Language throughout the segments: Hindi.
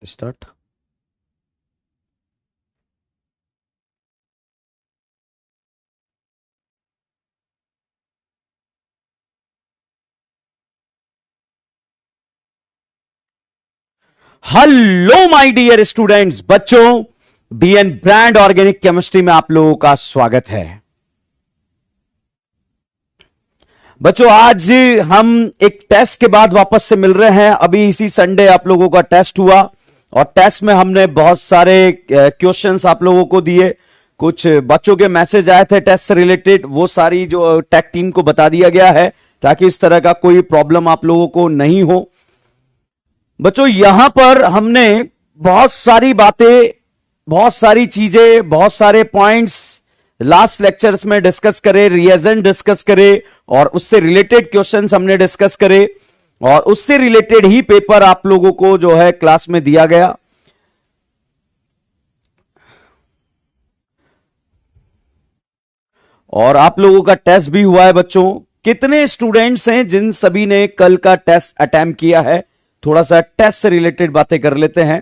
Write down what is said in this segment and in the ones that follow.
Start. Hello my dear students, बच्चों, बीएन ब्रांड ऑर्गेनिक केमिस्ट्री में आप लोगों का स्वागत है। बच्चों, आज हम एक टेस्ट के बाद वापस से मिल रहे हैं। अभी इसी संडे आप लोगों का टेस्ट हुआ और टेस्ट में हमने बहुत सारे क्वेश्चंस आप लोगों को दिए। कुछ बच्चों के मैसेज आए थे टेस्ट से रिलेटेड, वो सारी जो टेक टीम को बता दिया गया है ताकि इस तरह का कोई प्रॉब्लम आप लोगों को नहीं हो। बच्चों, यहां पर हमने बहुत सारी बातें, बहुत सारी चीजें, बहुत सारे पॉइंट्स लास्ट लेक्चर्स में डिस्कस करे, रिएजेंट डिस्कस करे और उससे रिलेटेड क्वेश्चंस हमने डिस्कस करे और उससे रिलेटेड ही पेपर आप लोगों को जो है क्लास में दिया गया। और आप लोगों का टेस्ट भी हुआ है। बच्चों, कितने स्टूडेंट्स हैं जिन सभी ने कल का टेस्ट अटेम्प्ट किया है? थोड़ा सा टेस्ट से रिलेटेड बातें कर लेते हैं।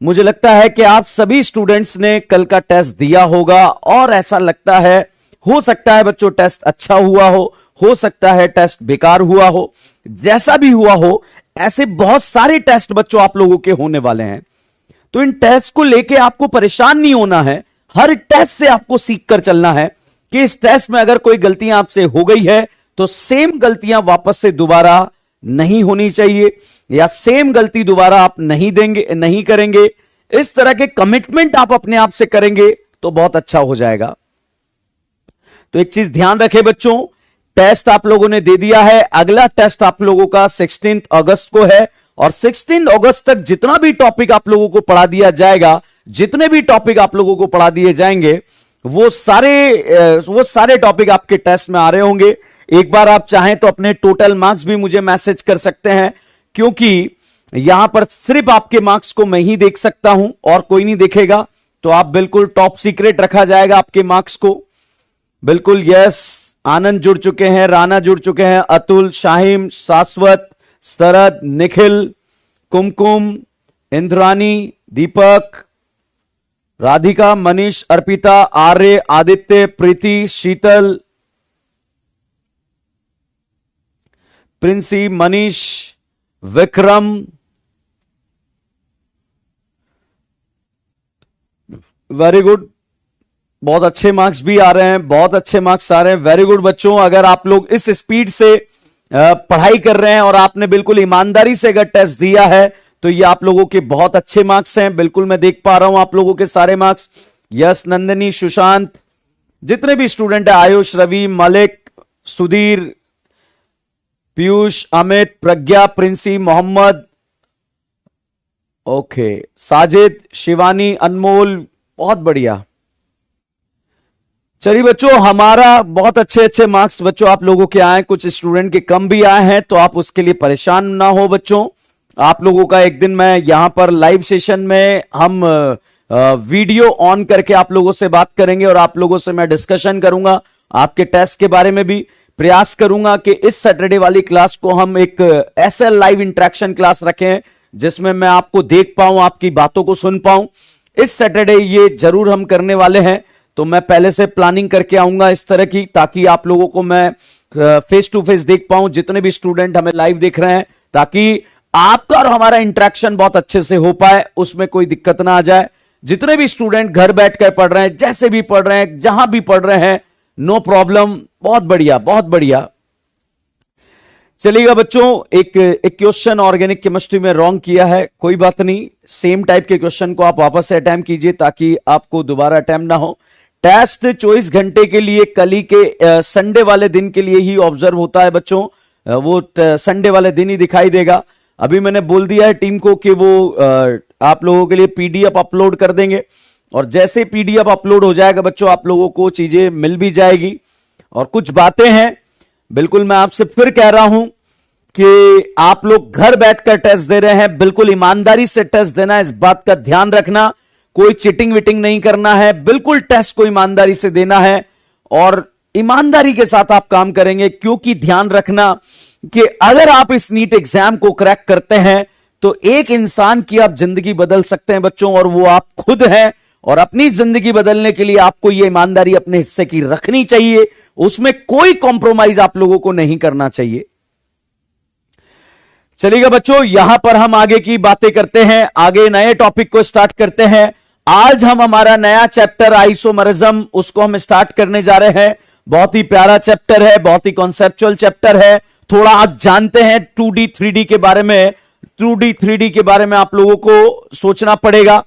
मुझे लगता है कि आप सभी स्टूडेंट्स ने कल का टेस्ट दिया होगा और ऐसा लगता है, हो सकता है बच्चों टेस्ट अच्छा हुआ हो सकता है टेस्ट बेकार हुआ हो। जैसा भी हुआ हो, ऐसे बहुत सारे टेस्ट बच्चों आप लोगों के होने वाले हैं, तो इन टेस्ट को लेके आपको परेशान नहीं होना है। हर टेस्ट से आपको सीख कर चलना है कि इस टेस्ट में अगर कोई गलतियां आपसे हो गई है तो सेम गलतियां वापस से दोबारा नहीं होनी चाहिए या सेम गलती दोबारा आप नहीं करेंगे। इस तरह के कमिटमेंट आप अपने आप से करेंगे तो बहुत अच्छा हो जाएगा। तो एक चीज ध्यान रखें बच्चों, टेस्ट आप लोगों ने दे दिया है। अगला टेस्ट आप लोगों का 16 अगस्त को है और 16 अगस्त तक जितना भी टॉपिक आप लोगों को पढ़ा दिया जाएगा, जितने भी टॉपिक आप लोगों को पढ़ा दिए जाएंगे, वो सारे टॉपिक आपके टेस्ट में आ रहे होंगे। एक बार आप चाहें तो अपने टोटल मार्क्स भी मुझे मैसेज कर सकते हैं, क्योंकि यहां पर सिर्फ आपके मार्क्स को मैं ही देख सकता हूं और कोई नहीं देखेगा। तो आप बिल्कुल टॉप सीक्रेट रखा जाएगा आपके मार्क्स को। बिल्कुल यस, आनंद जुड़ चुके हैं, राणा जुड़ चुके हैं, अतुल, शाहिम, शाश्वत, शरद, निखिल, कुमकुम, इंद्रानी, दीपक, राधिका, मनीष, अर्पिता, आर्य, आदित्य, प्रीति, शीतल, प्रिंसी, मनीष, विक्रम, वेरी गुड। बहुत अच्छे मार्क्स भी आ रहे हैं, बहुत अच्छे मार्क्स आ रहे हैं। वेरी गुड बच्चों, अगर आप लोग इस स्पीड से पढ़ाई कर रहे हैं और आपने बिल्कुल ईमानदारी से अगर टेस्ट दिया है तो ये आप लोगों के बहुत अच्छे मार्क्स हैं। बिल्कुल मैं देख पा रहा हूं आप लोगों के सारे मार्क्स। यस, नंदिनी, सुशांत, जितने भी स्टूडेंट है, आयुष, रवि, मलिक, सुधीर, पीयूष, अमित, प्रज्ञा, प्रिंसी, मोहम्मद, ओके, साजिद, शिवानी, अनमोल, बहुत बढ़िया। चलिए बच्चों, हमारा बहुत अच्छे अच्छे मार्क्स बच्चों आप लोगों के आए। कुछ स्टूडेंट के कम भी आए हैं, तो आप उसके लिए परेशान ना हो बच्चों। आप लोगों का एक दिन मैं यहां पर लाइव सेशन में हम वीडियो ऑन करके आप लोगों से बात करेंगे और आप लोगों से मैं डिस्कशन करूंगा आपके टेस्ट के बारे में भी। प्रयास करूंगा कि इस सैटरडे वाली क्लास को हम एक ऐसा लाइव इंटरेक्शन क्लास रखें जिसमें मैं आपको देख पाऊं, आपकी बातों को सुन पाऊं। इस सैटरडे ये जरूर हम करने वाले हैं, तो मैं पहले से प्लानिंग करके आऊंगा इस तरह की, ताकि आप लोगों को मैं फेस टू फेस देख पाऊं, जितने भी स्टूडेंट हमें लाइव देख रहे हैं, ताकि आपका और हमारा इंटरेक्शन बहुत अच्छे से हो पाए, उसमें कोई दिक्कत ना आ जाए। जितने भी स्टूडेंट घर बैठकर पढ़ रहे हैं, जैसे भी पढ़ रहे हैं, जहां भी पढ़ रहे हैं, नो प्रॉब्लम, बहुत बढ़िया, बहुत बढ़िया। चलिएगा बच्चों, एक क्वेश्चन ऑर्गेनिक केमिस्ट्री में रॉन्ग किया है, कोई बात नहीं। सेम टाइप के क्वेश्चन को आप वापस से अटेम्प्ट कीजिए ताकि आपको दोबारा अटेम्प्ट ना हो। टेस्ट 24 घंटे के लिए कल ही के संडे वाले दिन के लिए ही ऑब्जर्व होता है बच्चों, वो संडे वाले दिन ही दिखाई देगा। अभी मैंने बोल दिया है टीम को कि वो आप लोगों के लिए पीडीएफ अपलोड कर देंगे और जैसे पीडीएफ अपलोड हो जाएगा बच्चों, आप लोगों को चीजें मिल भी जाएगी। और कुछ बातें हैं, बिल्कुल मैं आपसे फिर कह रहा हूं कि आप लोग घर बैठकर टेस्ट दे रहे हैं, बिल्कुल ईमानदारी से टेस्ट देना है, इस बात का ध्यान रखना। कोई चिटिंग विटिंग नहीं करना है, बिल्कुल टेस्ट को ईमानदारी से देना है और ईमानदारी के साथ आप काम करेंगे, क्योंकि ध्यान रखना कि अगर आप इस नीट एग्जाम को क्रैक करते हैं तो एक इंसान की आप जिंदगी बदल सकते हैं बच्चों, और वो आप खुद हैं। और अपनी जिंदगी बदलने के लिए आपको ये ईमानदारी अपने हिस्से की रखनी चाहिए, उसमें कोई कॉम्प्रोमाइज आप लोगों को नहीं करना चाहिए। चलिएगा बच्चों, यहां पर हम आगे की बातें करते हैं, आगे नए टॉपिक को स्टार्ट करते हैं। आज हम हमारा नया चैप्टर आइसोमरिज्म, उसको हम स्टार्ट करने जा रहे हैं। बहुत ही प्यारा चैप्टर है, बहुत ही कॉन्सेप्चुअल चैप्टर है। थोड़ा आप जानते हैं 2D 3D के बारे में, 2D 3D के बारे में आप लोगों को सोचना पड़ेगा।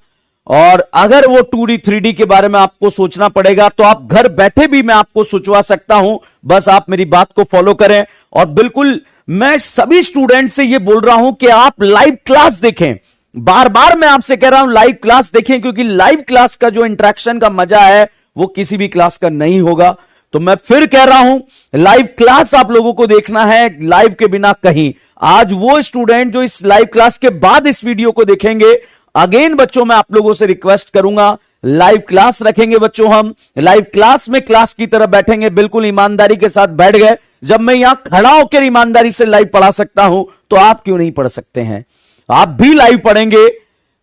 और अगर वो 2D 3D के बारे में आपको सोचना पड़ेगा तो आप घर बैठे भी मैं आपको सोचवा सकता हूं, बस आप मेरी बात को फॉलो करें। और बिल्कुल मैं सभी स्टूडेंट से ये बोल रहा हूं कि आप लाइव क्लास देखें, बार बार मैं आपसे कह रहा हूं लाइव क्लास देखें, क्योंकि लाइव क्लास का जो इंटरेक्शन का मजा है वो किसी भी क्लास का नहीं होगा। तो मैं फिर कह रहा हूं, लाइव क्लास आप लोगों को देखना है, लाइव के बिना कहीं। आज वो स्टूडेंट जो इस लाइव क्लास के बाद इस वीडियो को देखेंगे, अगेन बच्चों मैं आप लोगों से रिक्वेस्ट करूंगा, लाइव क्लास रखेंगे बच्चों। हम लाइव क्लास में क्लास की तरह बैठेंगे, बिल्कुल ईमानदारी के साथ बैठ गए। जब मैं यहां खड़ा होकर ईमानदारी से लाइव पढ़ा सकता हूं तो आप क्यों नहीं पढ़ सकते हैं? आप भी लाइव पढ़ेंगे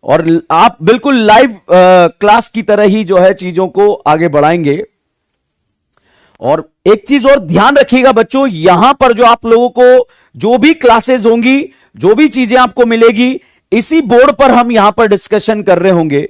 और आप बिल्कुल लाइव क्लास की तरह ही जो है चीजों को आगे बढ़ाएंगे। और एक चीज और ध्यान रखिएगा बच्चों, यहां पर जो आप लोगों को जो भी क्लासेस होंगी, जो भी चीजें आपको मिलेगी, इसी बोर्ड पर हम यहां पर डिस्कशन कर रहे होंगे।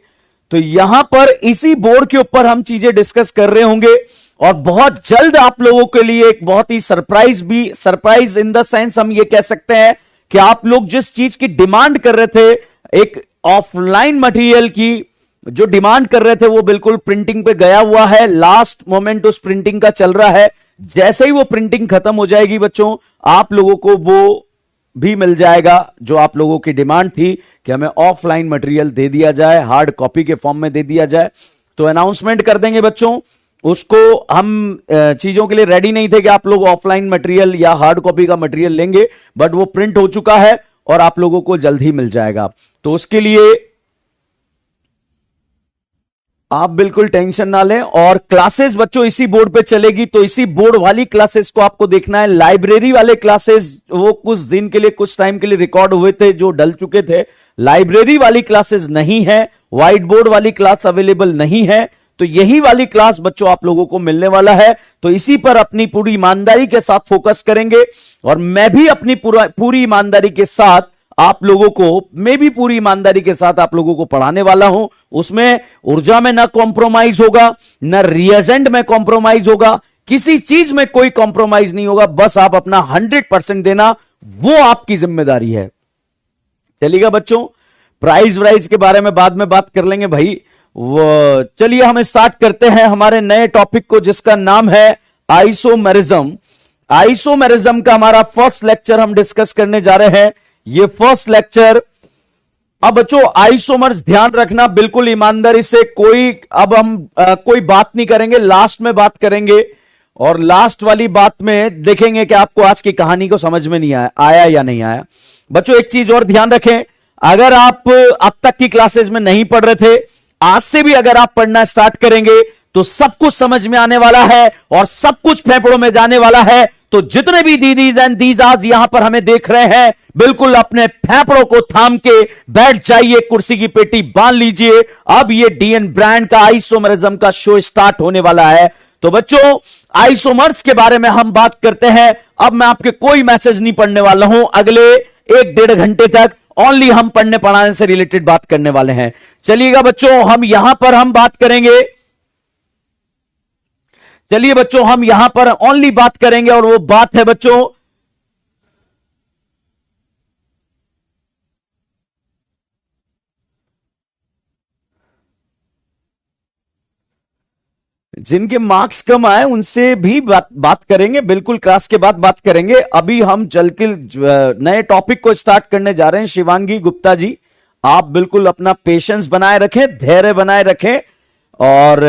तो यहां पर इसी बोर्ड के ऊपर हम चीजें डिस्कस कर रहे होंगे। और बहुत जल्द आप लोगों के लिए एक बहुत ही सरप्राइज इन द सेंस हम ये कह सकते हैं कि आप लोग जिस चीज की डिमांड कर रहे थे, एक ऑफलाइन मटेरियल की जो डिमांड कर रहे थे, वो बिल्कुल प्रिंटिंग पे गया हुआ है। लास्ट मोमेंट उस प्रिंटिंग का चल रहा है। जैसे ही वो प्रिंटिंग खत्म हो जाएगी बच्चों, आप लोगों को वो भी मिल जाएगा जो आप लोगों की डिमांड थी कि हमें ऑफलाइन मटेरियल दे दिया जाए, हार्ड कॉपी के फॉर्म में दे दिया जाए। तो अनाउंसमेंट कर देंगे बच्चों, उसको हम चीजों के लिए रेडी नहीं थे कि आप लोग ऑफलाइन मटेरियल या हार्ड कॉपी का मटेरियल लेंगे, बट वो प्रिंट हो चुका है और आप लोगों को जल्द ही मिल जाएगा। तो उसके लिए आप बिल्कुल टेंशन ना लें। और क्लासेस बच्चों इसी बोर्ड पे चलेगी, तो इसी बोर्ड वाली क्लासेस को आपको देखना है। लाइब्रेरी वाले क्लासेस वो कुछ दिन के लिए, कुछ टाइम के लिए रिकॉर्ड हुए थे जो डल चुके थे। लाइब्रेरी वाली क्लासेस नहीं है, व्हाइट बोर्ड वाली क्लास अवेलेबल नहीं है। तो यही वाली क्लास बच्चों आप लोगों को मिलने वाला है। तो इसी पर अपनी पूरी ईमानदारी के साथ फोकस करेंगे, और मैं भी अपनी पूरी ईमानदारी के साथ आप लोगों को, मैं भी पूरी ईमानदारी के साथ आप लोगों को पढ़ाने वाला हूं। उसमें ऊर्जा में ना कॉम्प्रोमाइज होगा, ना रिएजेंट में कॉम्प्रोमाइज होगा, किसी चीज में कोई कॉम्प्रोमाइज नहीं होगा। बस आप अपना 100% देना, वो आपकी जिम्मेदारी है। चलिएगा बच्चों, प्राइज वाइज के बारे में बाद में बात कर लेंगे भाई। वो चलिए हम स्टार्ट करते हैं हमारे नए टॉपिक को, जिसका नाम है आइसोमेरिज्म। आइसोमेरिज्म का हमारा फर्स्ट लेक्चर हम डिस्कस करने जा रहे हैं। ये फर्स्ट लेक्चर, अब बच्चों आइसोमर्स ध्यान रखना बिल्कुल ईमानदारी से, अब हम कोई बात नहीं करेंगे, लास्ट में बात करेंगे। और लास्ट वाली बात में देखेंगे कि आपको आज की कहानी को समझ में नहीं आया या नहीं आया। बच्चों एक चीज और ध्यान रखें, अगर आप अब तक की क्लासेस में नहीं पढ़ रहे थे, आज से भी अगर आप पढ़ना स्टार्ट करेंगे तो सब कुछ समझ में आने वाला है और सब कुछ फेफड़ों में जाने वाला है। तो जितने भी दीदीज एंड दीजाज यहां पर हमें देख रहे हैं, बिल्कुल अपने फेफड़ों को थाम के बैठ जाइए, कुर्सी की पेटी बांध लीजिए। अब ये डीएन ब्रांड का आइसोमरिज्म का शो स्टार्ट होने वाला है। तो बच्चों आइसोमर्स के बारे में हम बात करते हैं। अब मैं आपके कोई मैसेज नहीं पढ़ने वाला हूं, अगले 1-1.5 घंटे तक ओनली हम पढ़ने पढ़ाने से रिलेटेड बात करने वाले हैं। चलिएगा बच्चों, हम यहां पर हम बात करेंगे, चलिए बच्चों हम यहां पर ओनली बात करेंगे, और वो बात है बच्चों जिनके मार्क्स कम आए उनसे भी बात करेंगे, बिल्कुल क्लास के बाद बात करेंगे। अभी हम चल के नए टॉपिक को स्टार्ट करने जा रहे हैं। शिवांगी गुप्ता जी, आप बिल्कुल अपना पेशेंस बनाए रखें, धैर्य बनाए रखें। और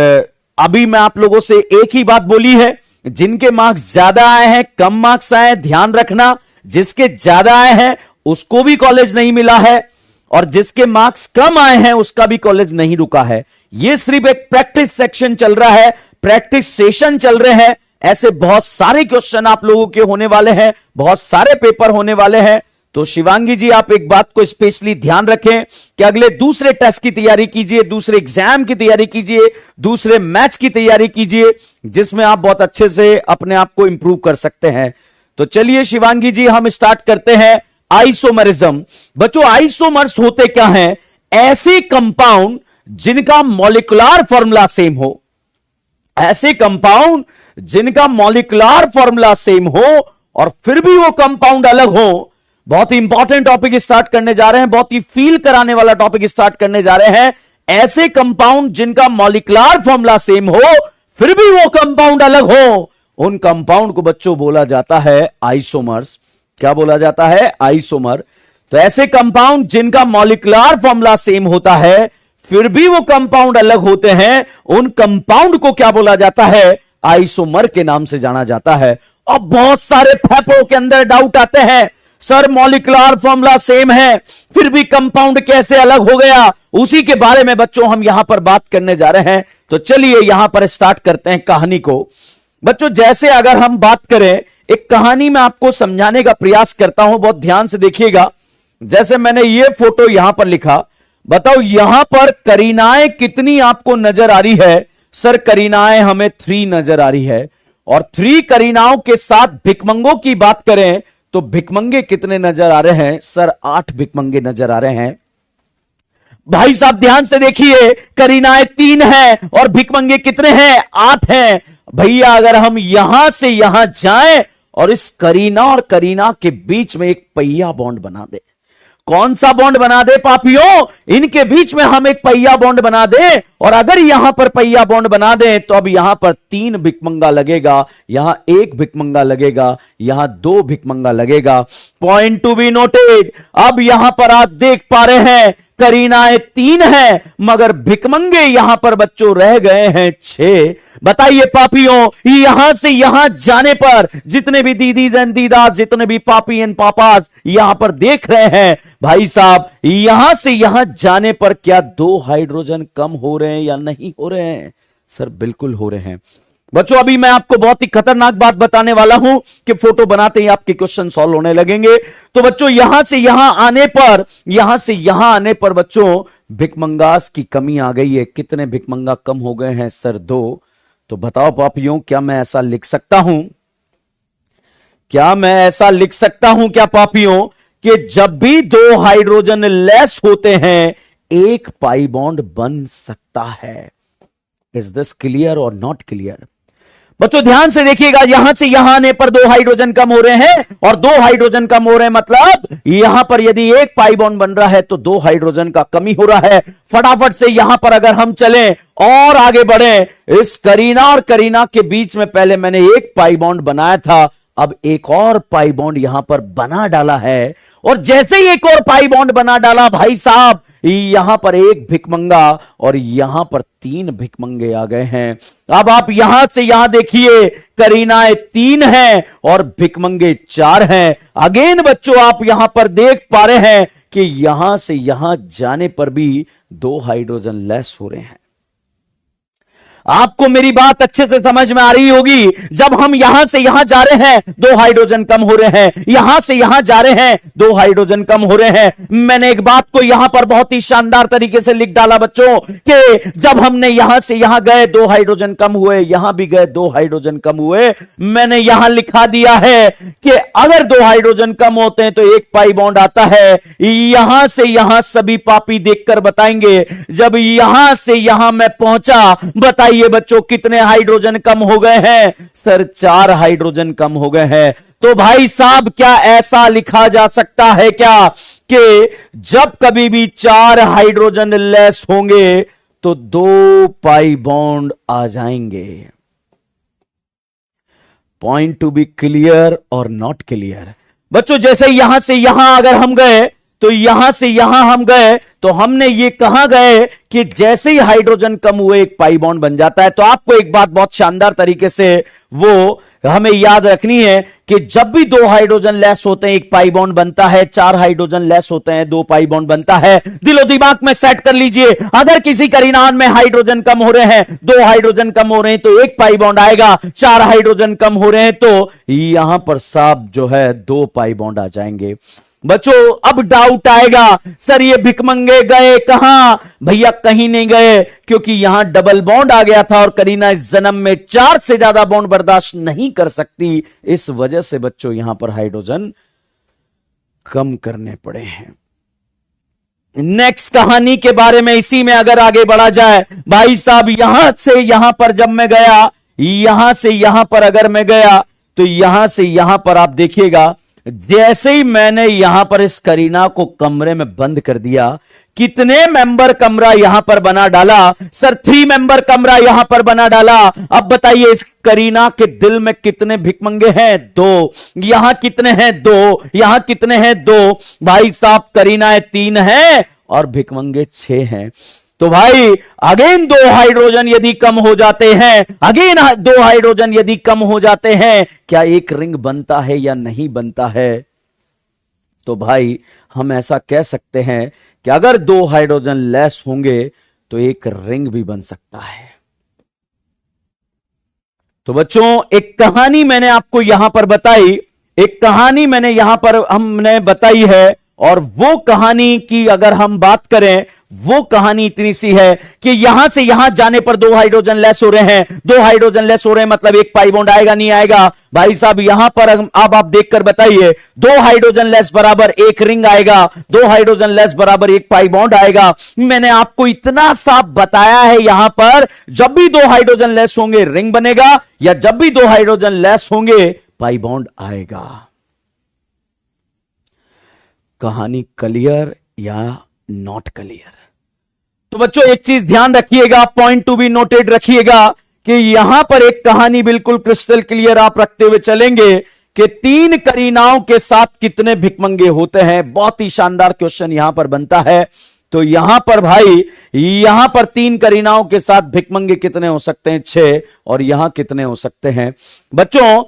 अभी मैं आप लोगों से एक ही बात बोली है, जिनके मार्क्स ज्यादा आए हैं, कम मार्क्स आए, ध्यान रखना, जिसके ज्यादा आए हैं उसको भी कॉलेज नहीं मिला है, और जिसके मार्क्स कम आए हैं उसका भी कॉलेज नहीं रुका है। यह सिर्फ एक प्रैक्टिस सेक्शन चल रहा है, प्रैक्टिस सेशन चल रहे हैं। ऐसे बहुत सारे क्वेश्चन आप लोगों के होने वाले हैं, बहुत सारे पेपर होने वाले हैं। तो शिवांगी जी आप एक बात को स्पेशली ध्यान रखें कि अगले दूसरे टेस्ट की तैयारी कीजिए, दूसरे एग्जाम की तैयारी कीजिए, दूसरे मैच की तैयारी कीजिए, जिसमें आप बहुत अच्छे से अपने आप को इंप्रूव कर सकते हैं। तो चलिए शिवांगी जी हम स्टार्ट करते हैं आइसोमरिज्म। बच्चों आइसोमर्स होते क्या हैं? ऐसे कंपाउंड जिनका मॉलिक्यूलर फॉर्मूला सेम हो, ऐसे कंपाउंड जिनका मॉलिक्यूलर फॉर्मूला सेम हो और फिर भी वो कंपाउंड अलग हो। बहुत ही इंपॉर्टेंट टॉपिक स्टार्ट करने जा रहे हैं, बहुत ही फील कराने वाला टॉपिक स्टार्ट करने जा रहे हैं। ऐसे कंपाउंड जिनका मॉलिक्यूलर फॉर्मूला सेम हो फिर भी वो कंपाउंड अलग हो, उन कंपाउंड को बच्चों बोला जाता है आइसोमर्स। क्या बोला जाता है? आइसोमर। तो ऐसे कंपाउंड जिनका मॉलिक्यूलर फॉर्मूला सेम होता है फिर भी वो कंपाउंड अलग होते हैं, उन कंपाउंड को क्या बोला जाता है? आइसोमर के नाम से जाना जाता है। अब बहुत सारे फेफड़ों के अंदर डाउट आते हैं, सर मॉलिक्यूलर फॉर्मूला सेम है फिर भी कंपाउंड कैसे अलग हो गया? उसी के बारे में बच्चों हम यहां पर बात करने जा रहे हैं। तो चलिए यहां पर स्टार्ट करते हैं कहानी को। बच्चों जैसे अगर हम बात करें, एक कहानी में आपको समझाने का प्रयास करता हूं, बहुत ध्यान से देखिएगा। जैसे मैंने ये फोटो यहां पर लिखा, बताओ यहां पर करीनाएं कितनी आपको नजर आ रही है? सर करीनाएं हमें 3 नजर आ रही है, और 3 करीनाओं के साथ भिकमंगों की बात करें तो भिकमंगे कितने नजर आ रहे हैं? सर 8 भिकमंगे नजर आ रहे हैं। भाई साहब ध्यान से देखिए, करीनाएं 3 हैं और भिकमंगे कितने हैं? 8 हैं। भैया अगर हम यहां से यहां जाएं और इस करीना और करीना के बीच में एक पहिया बॉन्ड बना दे, कौन सा बॉन्ड बना दे पापियों? इनके बीच में हम एक पहिया बॉन्ड बना दे, और अगर यहां पर पहिया बॉन्ड बना दे तो अब यहां पर 3 भिकमंगा लगेगा, यहां 1 भिकमंगा लगेगा, यहां 2 भिकमंगा लगेगा। Point to be noted. अब यहां पर आप देख पा रहे हैं करीनाएं 3 हैं मगर भिकमंगे यहां पर बच्चों रह गए हैं 6। बताइए पापियों, यहां से यहां जाने पर जितने भी दीदीज एंड दीदास, जितने भी पापी एंड पापास यहां पर देख रहे हैं, भाई साहब यहां से यहां जाने पर क्या 2 हाइड्रोजन कम हो रहे हैं या नहीं हो रहे हैं? सर बिल्कुल हो रहे हैं। बच्चों अभी मैं आपको बहुत ही खतरनाक बात बताने वाला हूं कि फोटो बनाते ही आपके क्वेश्चन सॉल्व होने लगेंगे। तो बच्चों यहां से यहां आने पर बच्चों भिकमंगास की कमी आ गई है। कितने भिकमंगा कम हो गए हैं? सर 2। तो बताओ पापियों, क्या मैं ऐसा लिख सकता हूं? क्या मैं ऐसा लिख सकता हूं क्या पापियों कि जब भी 2 हाइड्रोजन लेस होते हैं एक पाई बॉन्ड बन सकता है? इज दिस क्लियर और नॉट क्लियर? बच्चों ध्यान से देखिएगा, यहां से यहां आने पर 2 हाइड्रोजन कम हो रहे हैं, और 2 हाइड्रोजन कम हो रहे हैं मतलब यहां पर यदि एक पाई बॉन्ड बन रहा है तो 2 हाइड्रोजन का कमी हो रहा है। फटाफट से यहां पर अगर हम चलें और आगे बढ़े, इस करीना और करीना के बीच में पहले मैंने एक पाई बॉन्ड बनाया था, अब एक और पाई बॉन्ड यहां पर बना डाला है, और जैसे ही एक और पाई बॉन्ड बना डाला भाई साहब यहां पर 1 भिकमंगा और यहां पर 3 भिकमंगे आ गए हैं। अब आप यहां से यहां देखिए, करीनाएं 3 हैं और भिकमंगे 4 हैं। अगेन बच्चों आप यहां पर देख पा रहे हैं कि यहां से यहां जाने पर भी 2 हाइड्रोजन लेस हो रहे हैं। आपको मेरी बात अच्छे से समझ में आ रही होगी। जब हम यहां से यहां जा रहे हैं 2 हाइड्रोजन कम हो रहे हैं, यहां से यहां जा रहे हैं 2 हाइड्रोजन कम हो रहे हैं। मैंने एक बात को यहां पर बहुत ही शानदार तरीके से लिख डाला बच्चों कि जब हमने यहां से यहां गए 2 हाइड्रोजन कम हुए, यहां भी गए 2 हाइड्रोजन कम हुए। मैंने यहां लिखा दिया है कि अगर 2 हाइड्रोजन कम होते हैं तो 1 पाई बॉन्ड आता है। यहां से यहां सभी पापी देखकर बताएंगे, जब यहां से यहां मैं पहुंचा, बताइए ये बच्चों कितने हाइड्रोजन कम हो गए हैं? सर 4 हाइड्रोजन कम हो गए हैं। तो भाई साहब क्या ऐसा लिखा जा सकता है क्या कि जब कभी भी 4 हाइड्रोजन लेस होंगे तो 2 पाई बॉन्ड आ जाएंगे? पॉइंट टू बी क्लियर और नॉट क्लियर? बच्चों जैसे यहां से यहां अगर हम गए तो यहां से यहां हम गए तो हमने ये कहा गए कि जैसे ही हाइड्रोजन कम हुए 1 पाई बॉन्ड बन जाता है। तो आपको एक बात बहुत शानदार तरीके से वो हमें याद रखनी है कि जब भी 2 हाइड्रोजन लेस होते हैं 1 पाई बॉन्ड बनता है, 4 हाइड्रोजन लेस होते हैं 2 पाई बॉन्ड बनता है। दिलो दिमाग में सेट कर लीजिए, अगर किसी करीनान में हाइड्रोजन कम हो रहे हैं, 2 हाइड्रोजन कम हो रहे हैं तो 1 पाई बॉन्ड आएगा, 4 हाइड्रोजन कम हो रहे हैं तो यहां पर साहब जो है 2 पाई बॉन्ड आ जाएंगे। बच्चों अब डाउट आएगा, सर ये भिकमंगे गए कहां? भैया कहीं नहीं गए, क्योंकि यहां डबल बॉन्ड आ गया था और करीना इस जन्म में 4 से ज्यादा बॉन्ड बर्दाश्त नहीं कर सकती। इस वजह से बच्चों यहां पर हाइड्रोजन कम करने पड़े हैं। नेक्स्ट कहानी के बारे में इसी में अगर आगे बढ़ा जाए, भाई साहब यहां से यहां पर जब मैं गया, यहां से यहां पर अगर मैं गया, तो यहां से यहां पर आप देखिएगा, जैसे ही मैंने यहां पर इस करीना को कमरे में बंद कर दिया, कितने मेंबर कमरा यहां पर बना डाला? सर 3 मेंबर कमरा यहां पर बना डाला। अब बताइए इस करीना के दिल में कितने भिकमंगे हैं? 2। यहां कितने हैं? 2। यहां कितने हैं? 2। भाई साहब करीना 3 है और भिकमंगे 6 हैं। तो भाई अगेन 2 हाइड्रोजन यदि कम हो जाते हैं, अगेन 2 हाइड्रोजन यदि कम हो जाते हैं, क्या एक रिंग बनता है या नहीं बनता है? तो भाई हम ऐसा कह सकते हैं कि अगर 2 हाइड्रोजन लेस होंगे तो एक रिंग भी बन सकता है। तो बच्चों एक कहानी मैंने आपको यहां पर बताई, एक कहानी मैंने यहां पर हमने बताई है, और वो कहानी की अगर हम बात करें, वो कहानी इतनी सी है कि यहां से यहां जाने पर 2 हाइड्रोजन लेस हो रहे हैं। 2 हाइड्रोजन लेस हो रहे हैं मतलब एक पाई बॉन्ड आएगा नहीं आएगा? भाई साहब यहां पर अब आप देखकर बताइए, 2 हाइड्रोजन लेस बराबर एक रिंग आएगा, 2 हाइड्रोजन लेस बराबर एक पाई बॉन्ड आएगा। मैंने आपको इतना साफ बताया है, यहां पर जब भी 2 हाइड्रोजन लेस होंगे रिंग बनेगा, या जब भी 2 हाइड्रोजन लेस होंगे पाई बॉन्ड आएगा। कहानी क्लियर या नॉट क्लियर? तो बच्चों एक चीज ध्यान रखिएगा, पॉइंट टू बी नोटेड रखिएगा कि यहां पर एक कहानी बिल्कुल क्रिस्टल क्लियर आप रखते हुए चलेंगे कि 3 करीनाओं के साथ कितने भिकमंगे होते हैं। बहुत ही शानदार क्वेश्चन यहां पर बनता है। तो यहां पर भाई, यहां पर 3 करीनाओं के साथ भिकमंगे कितने हो सकते हैं? 6। और यहां कितने हो सकते हैं बच्चों?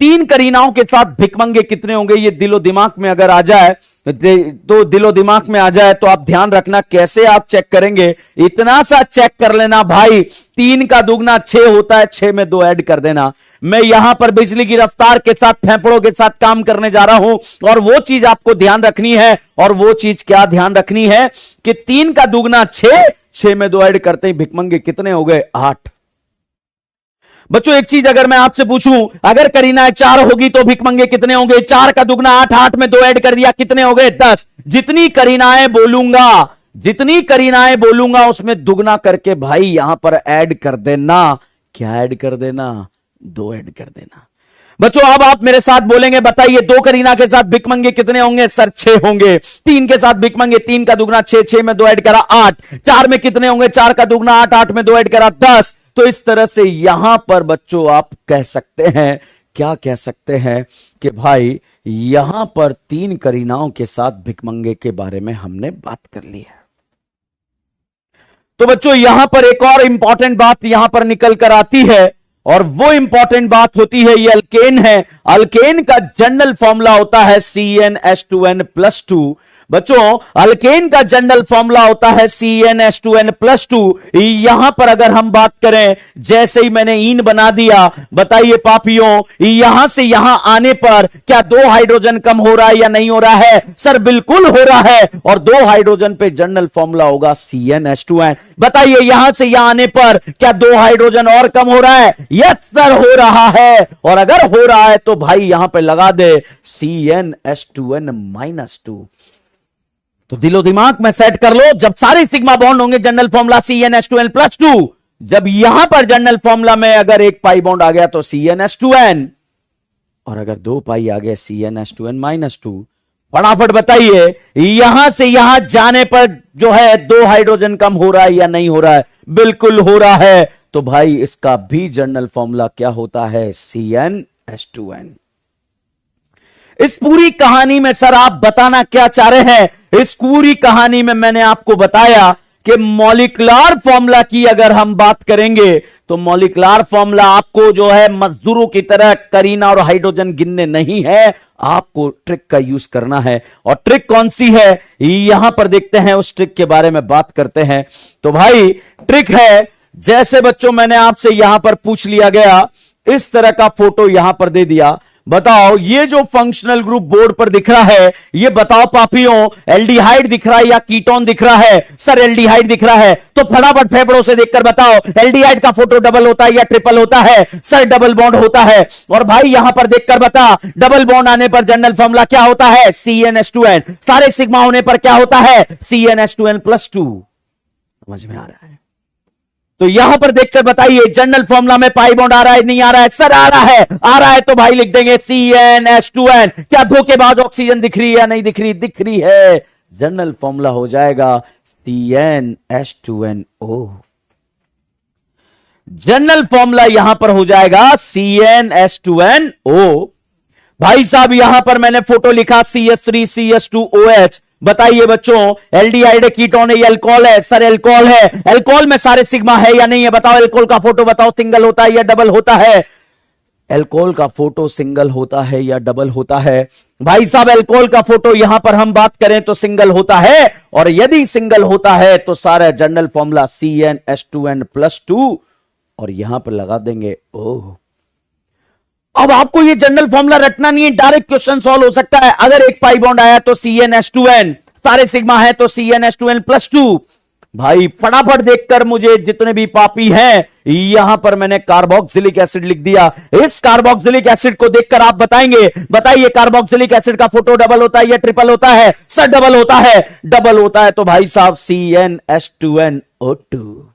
3 करीनाओं के साथ भिकमंगे कितने होंगे? ये दिलो दिमाग में अगर आ जाए, तो दिलो दिमाग में आ जाए तो आप ध्यान रखना कैसे आप चेक करेंगे। इतना सा चेक कर लेना भाई, 3 का दुगना 6 होता है, 6 में 2 ऐड कर देना। मैं यहां पर बिजली की रफ्तार के साथ, फेफड़ों के साथ काम करने जा रहा हूं, और वो चीज आपको ध्यान रखनी है। और वो चीज क्या ध्यान रखनी है कि 3 का दुगना 6, 6 में 2 ऐड करते ही भिकमंगे कितने हो गए? 8। बच्चों एक चीज अगर मैं आपसे पूछूं, अगर करीना 4 होगी तो भिकमंगे कितने होंगे? 4 का दुगना 8, 8 में 2 ऐड कर दिया, कितने हो गए? 10। जितनी करीनाएं बोलूंगा, जितनी करीनाएं बोलूंगा उसमें दुगना करके भाई यहां पर ऐड कर देना। क्या ऐड कर देना? 2 ऐड कर देना। बच्चों अब आप मेरे साथ बोलेंगे, बताइए 2 करीना के साथ भिकमंगे कितने होंगे? सर 6 होंगे। 3 के साथ भिकमंगे, 3 का दुगना 6, 6 में 2 ऐड करा 8। 4 में कितने होंगे? 4 का दुगना 8, 8 में 2 ऐड करा 10। तो इस तरह से यहां पर बच्चों आप कह सकते हैं, क्या कह सकते हैं कि भाई यहां पर 3 करीनाओं के साथ भिकमंगे के बारे में हमने बात कर ली है। तो बच्चों यहां पर एक और इंपॉर्टेंट बात यहां पर निकल कर आती है, और वो इंपॉर्टेंट बात होती है, ये अल्केन है। अल्केन का जनरल फॉर्मूला होता है CnH2n+2। बच्चों अल्केन का जनरल फॉर्मूला होता है CnH2n+2। यहां पर अगर हम बात करें, जैसे ही मैंने ईन बना दिया, बताइए पापियों यहां से यहां आने पर क्या 2 हाइड्रोजन कम हो रहा है या नहीं हो रहा है? सर बिल्कुल हो रहा है, और 2 हाइड्रोजन पे जनरल फॉर्मूला होगा CnH2n। बताइए यहां से यहां आने पर क्या 2 हाइड्रोजन और कम हो रहा है? यस सर हो रहा है, और अगर हो रहा है तो भाई यहां पे लगा दे CnH2n-2। तो दिलो दिमाग में सेट कर लो, जब सारे सिग्मा बॉन्ड होंगे जनरल फॉर्मूला CnH2n+2। जब यहां पर जनरल फॉर्मूला में अगर एक पाई बॉन्ड आ गया तो CnH2n, और अगर 2 पाई आ गया CnH2n-2। फटाफट बताइए यहां से यहां जाने पर जो है 2 हाइड्रोजन कम हो रहा है या नहीं हो रहा है? बिल्कुल हो रहा है। तो भाई इसका भी जनरल फॉर्मूला क्या होता है? CnH2n। इस पूरी कहानी में सर आप बताना क्या चाह रहे हैं? इस पूरी कहानी में मैंने आपको बताया कि मॉलिक्यूलर फॉर्मूला की अगर हम बात करेंगे तो मॉलिक्यूलर फॉर्मूला आपको जो है मजदूरों की तरह करीना और हाइड्रोजन गिनने नहीं है, आपको ट्रिक का यूज करना है। और ट्रिक कौन सी है यहां पर देखते हैं, उस ट्रिक के बारे में बात करते हैं। तो भाई ट्रिक है, जैसे बच्चों मैंने आपसे यहां पर पूछ लिया गया, इस तरह का फोटो यहां पर दे दिया। बताओ ये जो फंक्शनल ग्रुप बोर्ड पर दिख रहा है, ये बताओ पापियों, एल्डिहाइड दिख रहा है या कीटोन दिख रहा है? सर एल्डिहाइड दिख रहा है, तो फटाफट फेफड़ों से देखकर बताओ एल्डिहाइड का फोटो डबल होता है या ट्रिपल होता है? सर डबल बॉन्ड होता है। और भाई यहां पर देखकर बता, डबल बॉन्ड आने पर जनरल फॉर्मूला क्या होता है? CnH2n। सारे सिग्मा होने पर क्या होता है? CnH2n+2। समझ में आ रहा है? तो यहां पर देखकर बताइए जनरल फॉर्मूला में पाई बॉन्ड आ रहा है नहीं आ रहा है? सर आ रहा है, आ रहा है तो भाई लिख देंगे CnH2n। क्या धोखेबाज ऑक्सीजन दिख रही है या नहीं दिख रही? दिख रही है। जनरल फॉर्मूला हो जाएगा CnH2nO। जनरल फॉर्मूला यहां पर हो जाएगा CnH2nO। भाई साहब यहां पर मैंने फोटो लिखा CH3CH2OH। बताइए बच्चों, एल्डिहाइड कीटोन है या अल्कोहल है? सर अल्कोहल है। अल्कोहल में सारे सिग्मा है या नहीं है? बताओ अल्कोहल का फोटो बताओ, सिंगल होता है या डबल होता है? अल्कोहल का फोटो सिंगल होता है या डबल होता है? भाई साहब अल्कोहल का फोटो यहां पर हम बात करें तो सिंगल होता है, और यदि सिंगल होता है तो सारा जनरल फॉर्मूला CnH2n+2 और यहां पर लगा देंगे ओह। अब आपको ये जनरल फॉर्मूला रटना नहीं है, डायरेक्ट क्वेश्चन सॉल्व हो सकता है। अगर एक पाई बॉन्ड आया तो CnH2n, सारे सिग्मा है तो CnH2n+2। भाई फटाफट देखकर मुझे जितने भी पापी हैं, यहां पर मैंने कार्बोक्सिलिक एसिड लिख दिया। इस कार्बोक्सिलिक एसिड को देखकर आप बताएंगे, बताइए कार्बोक्सिलिक एसिड का फोटो डबल होता है या ट्रिपल होता है? सर डबल होता है। डबल होता है तो भाई साहब CnH2nO2।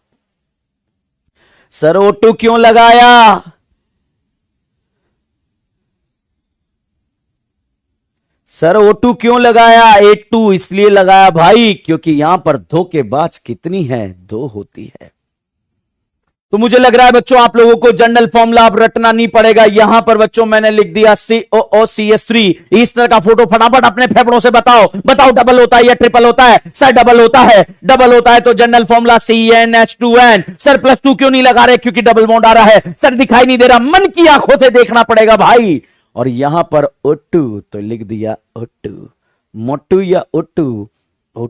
सर O2 क्यों लगाया? सर O2 क्यों लगाया? A2 इसलिए लगाया भाई क्योंकि यहां पर धोखेबाज कितनी है? 2 होती है। तो मुझे लग रहा है बच्चों आप लोगों को जनरल फॉर्मूला अब रटना नहीं पड़ेगा। यहां पर बच्चों मैंने लिख दिया COOCH3। इस तरह का फोटो फटाफट अपने फेफड़ों से बताओ, बताओ डबल होता है या ट्रिपल होता है? सर डबल होता है। डबल होता है तो जनरल फॉर्मूला CnH2n। सर +2 क्यों नहीं लगा रहे? क्योंकि डबल बॉन्ड आ रहा है। सर दिखाई नहीं दे रहा, मन की आंखों से देखना पड़ेगा भाई। और यहां पर O2 तो लिख दिया O2, मोटू या O2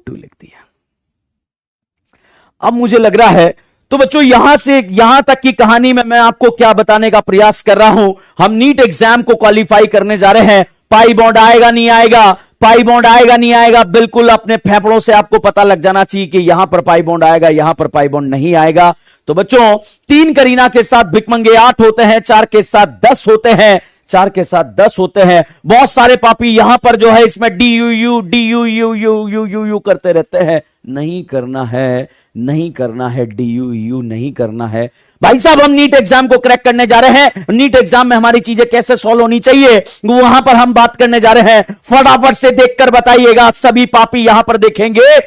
लिख दिया। अब मुझे लग रहा है तो बच्चों यहां से यहां तक की कहानी में मैं आपको क्या बताने का प्रयास कर रहा हूं, हम नीट एग्जाम को क्वालिफाई करने जा रहे हैं। पाई बॉन्ड आएगा नहीं आएगा? पाई बॉन्ड आएगा नहीं आएगा? बिल्कुल अपने फेफड़ों से आपको पता लग जाना चाहिए कि यहां पर पाई बॉन्ड आएगा, यहां पर पाई बॉन्ड नहीं आएगा। तो बच्चों 3 करीना के साथ भिकमंगे 8 होते हैं, 4 के साथ 10 होते हैं, 4 के साथ 10 होते हैं। बहुत सारे पापी यहां पर जो है इसमें DUU करते रहते हैं। नहीं करना है, नहीं करना है, DUU नहीं करना है। भाई साहब हम नीट एग्जाम को क्रैक करने जा रहे हैं। नीट एग्जाम में हमारी चीजें कैसे सॉल्व होनी चाहिए वहां पर हम बात करने जा रहे हैं। फटाफट से देखकर बताइएगा, सभी पापी यहां पर देखेंगे।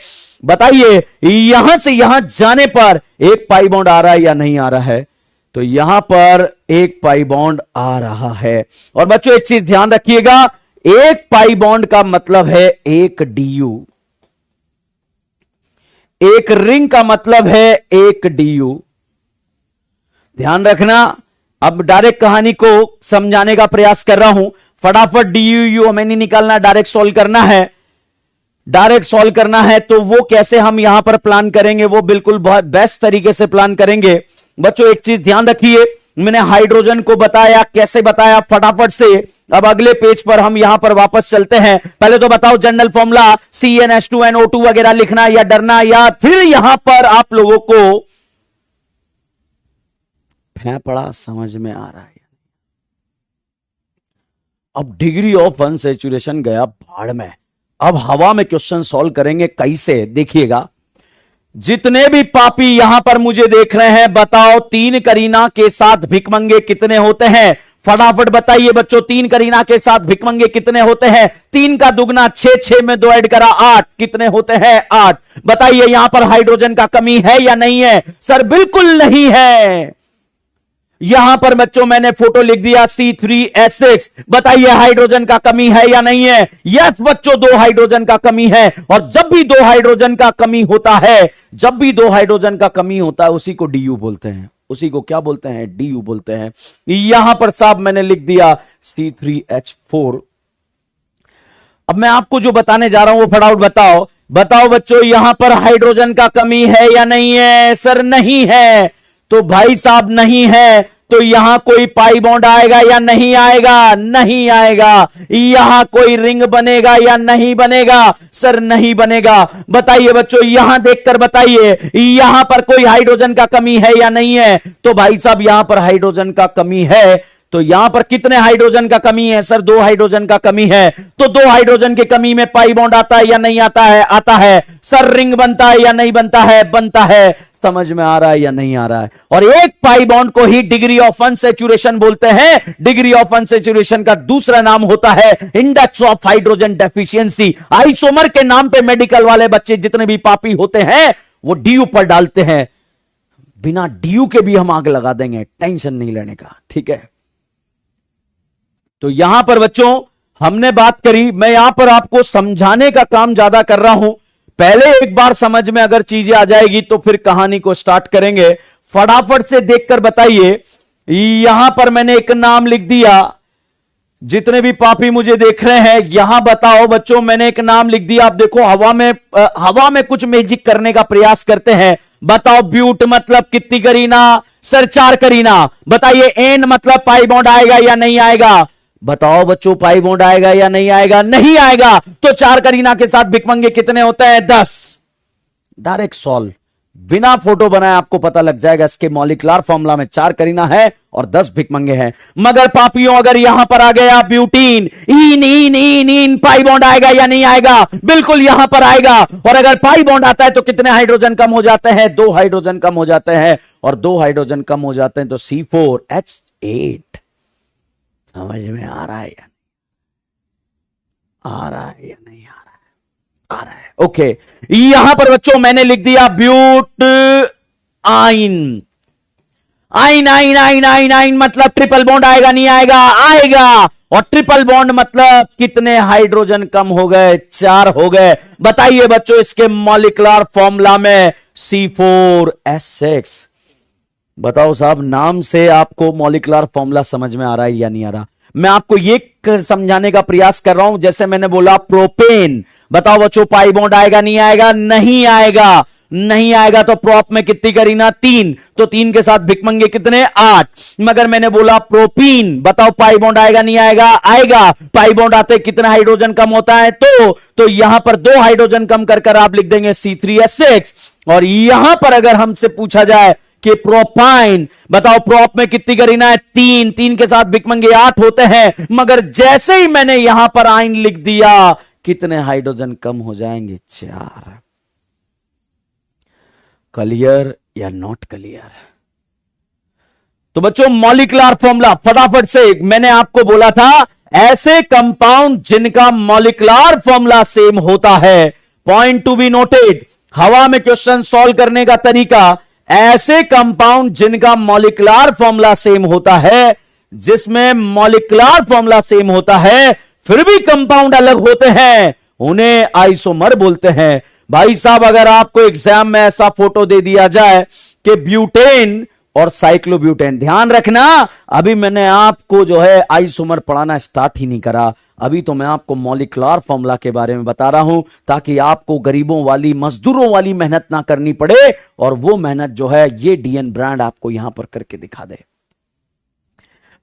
बताइए यहां से यहां जाने पर एक पाई बॉन्ड आ रहा है या नहीं आ रहा है? तो यहां पर एक पाई बॉन्ड आ रहा है। और बच्चों एक चीज ध्यान रखिएगा, एक पाई बॉन्ड का मतलब है एक DU, एक रिंग का मतलब है एक DU। ध्यान रखना। अब डायरेक्ट कहानी को समझाने का प्रयास कर रहा हूं। फटाफट DUU हमें नहीं निकालना, डायरेक्ट सॉल्व करना है। डायरेक्ट सॉल्व करना है तो वो कैसे हम यहां पर प्लान करेंगे, वो बिल्कुल बहुत बेस्ट तरीके से प्लान करेंगे। बच्चों एक चीज ध्यान रखिए, मैंने हाइड्रोजन को बताया, कैसे बताया फटाफट से। अब अगले पेज पर हम यहां पर वापस चलते हैं। पहले तो बताओ जनरल फॉर्मूला CnH2nO2 वगैरह लिखना या डरना, या फिर यहां पर आप लोगों को फेंपड़ा समझ में आ रहा है? अब डिग्री ऑफ अनसैचुरेशन गया भाड़ में। अब हवा में क्वेश्चन सॉल्व करेंगे कैसे, देखिएगा। जितने भी पापी यहां पर मुझे देख रहे हैं, बताओ 3 करीना के साथ भिकमंगे कितने होते हैं? फटाफट बताइए बच्चों, 3 करीना के साथ भिकमंगे कितने होते हैं? 3 का दुगना 6, 6 में 2 ऐड करा 8, कितने होते हैं? 8। बताइए यहां पर हाइड्रोजन का कमी है या नहीं है? सर बिल्कुल नहीं है। यहां पर बच्चों मैंने फोटो लिख दिया C3H6। बताइए हाइड्रोजन का कमी है या नहीं है? यस बच्चों 2 हाइड्रोजन का कमी है। और जब भी 2 हाइड्रोजन का कमी होता है, जब भी 2 हाइड्रोजन का कमी होता है, उसी को DU बोलते हैं। उसी को क्या बोलते हैं? DU बोलते हैं। यहां पर साहब मैंने लिख दिया C3H4। अब मैं आपको जो बताने जा रहा हूं वो फटाफट बताओ। बताओ बच्चों यहां पर हाइड्रोजन का कमी है या नहीं है? सर नहीं है। तो भाई साहब नहीं है तो यहां कोई पाई बॉन्ड आएगा या नहीं आएगा? नहीं आएगा। यहां कोई रिंग बनेगा या नहीं बनेगा? सर नहीं बनेगा। बताइए बच्चों, यहां देखकर बताइए, यहां पर कोई हाइड्रोजन का कमी है या नहीं है? तो भाई साहब यहां पर हाइड्रोजन का कमी है। तो यहां पर कितने हाइड्रोजन का कमी है? सर 2 हाइड्रोजन का कमी है। तो 2 हाइड्रोजन की कमी में पाई बॉन्ड आता है या नहीं आता है? आता है। सर रिंग बनता है या नहीं बनता है? बनता है। समझ में आ रहा है या नहीं आ रहा है? और एक पाई बॉन्ड को ही डिग्री ऑफ अनसैचुरेशन बोलते हैं। डिग्री ऑफ अनसैचुरेशन का दूसरा नाम होता है index of hydrogen deficiency. Isomer के नाम पे मेडिकल वाले बच्चे जितने भी पापी होते हैं वो डीयू पर डालते हैं। बिना डीयू के भी हम आग लगा देंगे, टेंशन नहीं लेने का, ठीक है। तो यहां पर बच्चों हमने बात करी, मैं यहां पर आपको समझाने का काम ज्यादा कर रहा हूं। पहले एक बार समझ में अगर चीजें आ जाएगी तो फिर कहानी को स्टार्ट करेंगे। फटाफट से देखकर बताइए, यहां पर मैंने एक नाम लिख दिया। जितने भी पापी मुझे देख रहे हैं यहां बताओ बच्चों, मैंने एक नाम लिख दिया। आप देखो हवा में कुछ मैजिक करने का प्रयास करते हैं। बताओ ब्यूट मतलब कितनी करीना? सर 4 करीना। बताइए एन मतलब पाई बॉन्ड आएगा या नहीं आएगा? बताओ बच्चों पाई बॉन्ड आएगा या नहीं आएगा? नहीं आएगा। तो 4 करीना के साथ भिकमंगे कितने होते हैं? 10। डायरेक्ट सॉल्व, बिना फोटो बनाए आपको पता लग जाएगा। इसके मॉलिक्यूलर फॉर्मूला में 4 करीना है और 10 भिकमंगे हैं। मगर पापियों अगर यहां पर आ गया ब्यूटीन, इन इन इन इन, पाई बॉन्ड आएगा या नहीं आएगा? बिल्कुल यहां पर आएगा। और अगर पाई बॉन्ड आता है तो कितने हाइड्रोजन कम हो जाते हैं? 2 हाइड्रोजन कम हो जाते हैं। और 2 हाइड्रोजन कम हो जाते हैं तो C4H8। समझ में आ रहा है या नहीं आ रहा है? या नहीं आ रहा है? आ रहा है। ओके, यहां पर बच्चों मैंने लिख दिया ब्यूट आइन। आइन आइन आइन आइन आइन मतलब ट्रिपल बॉन्ड आएगा नहीं आएगा? आएगा। और ट्रिपल बॉन्ड मतलब कितने हाइड्रोजन कम हो गए? 4 हो गए। बताइए बच्चों इसके मॉलिक्यूलर फॉर्मूला में C4H6। बताओ साहब, नाम से आपको मॉलिक्यूलर फॉर्मूला समझ में आ रहा है या नहीं आ रहा? मैं आपको ये समझाने का प्रयास कर रहा हूं। जैसे मैंने बोला प्रोपेन, बताओ बच्चों पाई बॉन्ड आएगा नहीं आएगा? नहीं आएगा। नहीं आएगा तो प्रोप में कितनी करीना? 3। तो 3 के साथ भिकमंगे कितने? 8। मगर मैंने बोला प्रोपीन, बताओ पाई बॉन्ड आएगा नहीं आएगा? आएगा। पाई बॉन्ड आते कितना हाइड्रोजन कम होता है? तो यहां पर 2 हाइड्रोजन कम कर आप लिख देंगे C3H6। और यहां पर अगर हमसे पूछा जाए कि प्रोपाइन, बताओ प्रोप में कितनी करीना है? 3। 3 के साथ भिकमंगे 8 होते हैं। मगर जैसे ही मैंने यहां पर आइन लिख दिया, कितने हाइड्रोजन कम हो जाएंगे? 4। क्लियर या नॉट क्लियर? तो बच्चों मॉलिक्यूलर फॉर्मूला फटाफट से, मैंने आपको बोला था ऐसे कंपाउंड जिनका मॉलिक्यूलर फॉर्मूला सेम होता है। पॉइंट टू बी नोटेड, हवा में क्वेश्चन सॉल्व करने का तरीका, ऐसे कंपाउंड जिनका मॉलिक्यूलर फॉर्मूला सेम होता है, जिसमें मॉलिक्यूलर फॉर्मूला सेम होता है फिर भी कंपाउंड अलग होते हैं, उन्हें आइसोमर बोलते हैं। भाई साहब अगर आपको एग्जाम में ऐसा फोटो दे दिया जाए कि ब्यूटेन और साइक्लोब्यूटेन, ध्यान रखना अभी मैंने आपको जो है आइसोमर पढ़ाना स्टार्ट ही नहीं करा। अभी तो मैं आपको मॉलिक्यूलर फॉर्मूला के बारे में बता रहा हूं ताकि आपको गरीबों वाली मजदूरों वाली मेहनत ना करनी पड़े और वो मेहनत जो है ये डीएन ब्रांड आपको यहां पर करके दिखा दे।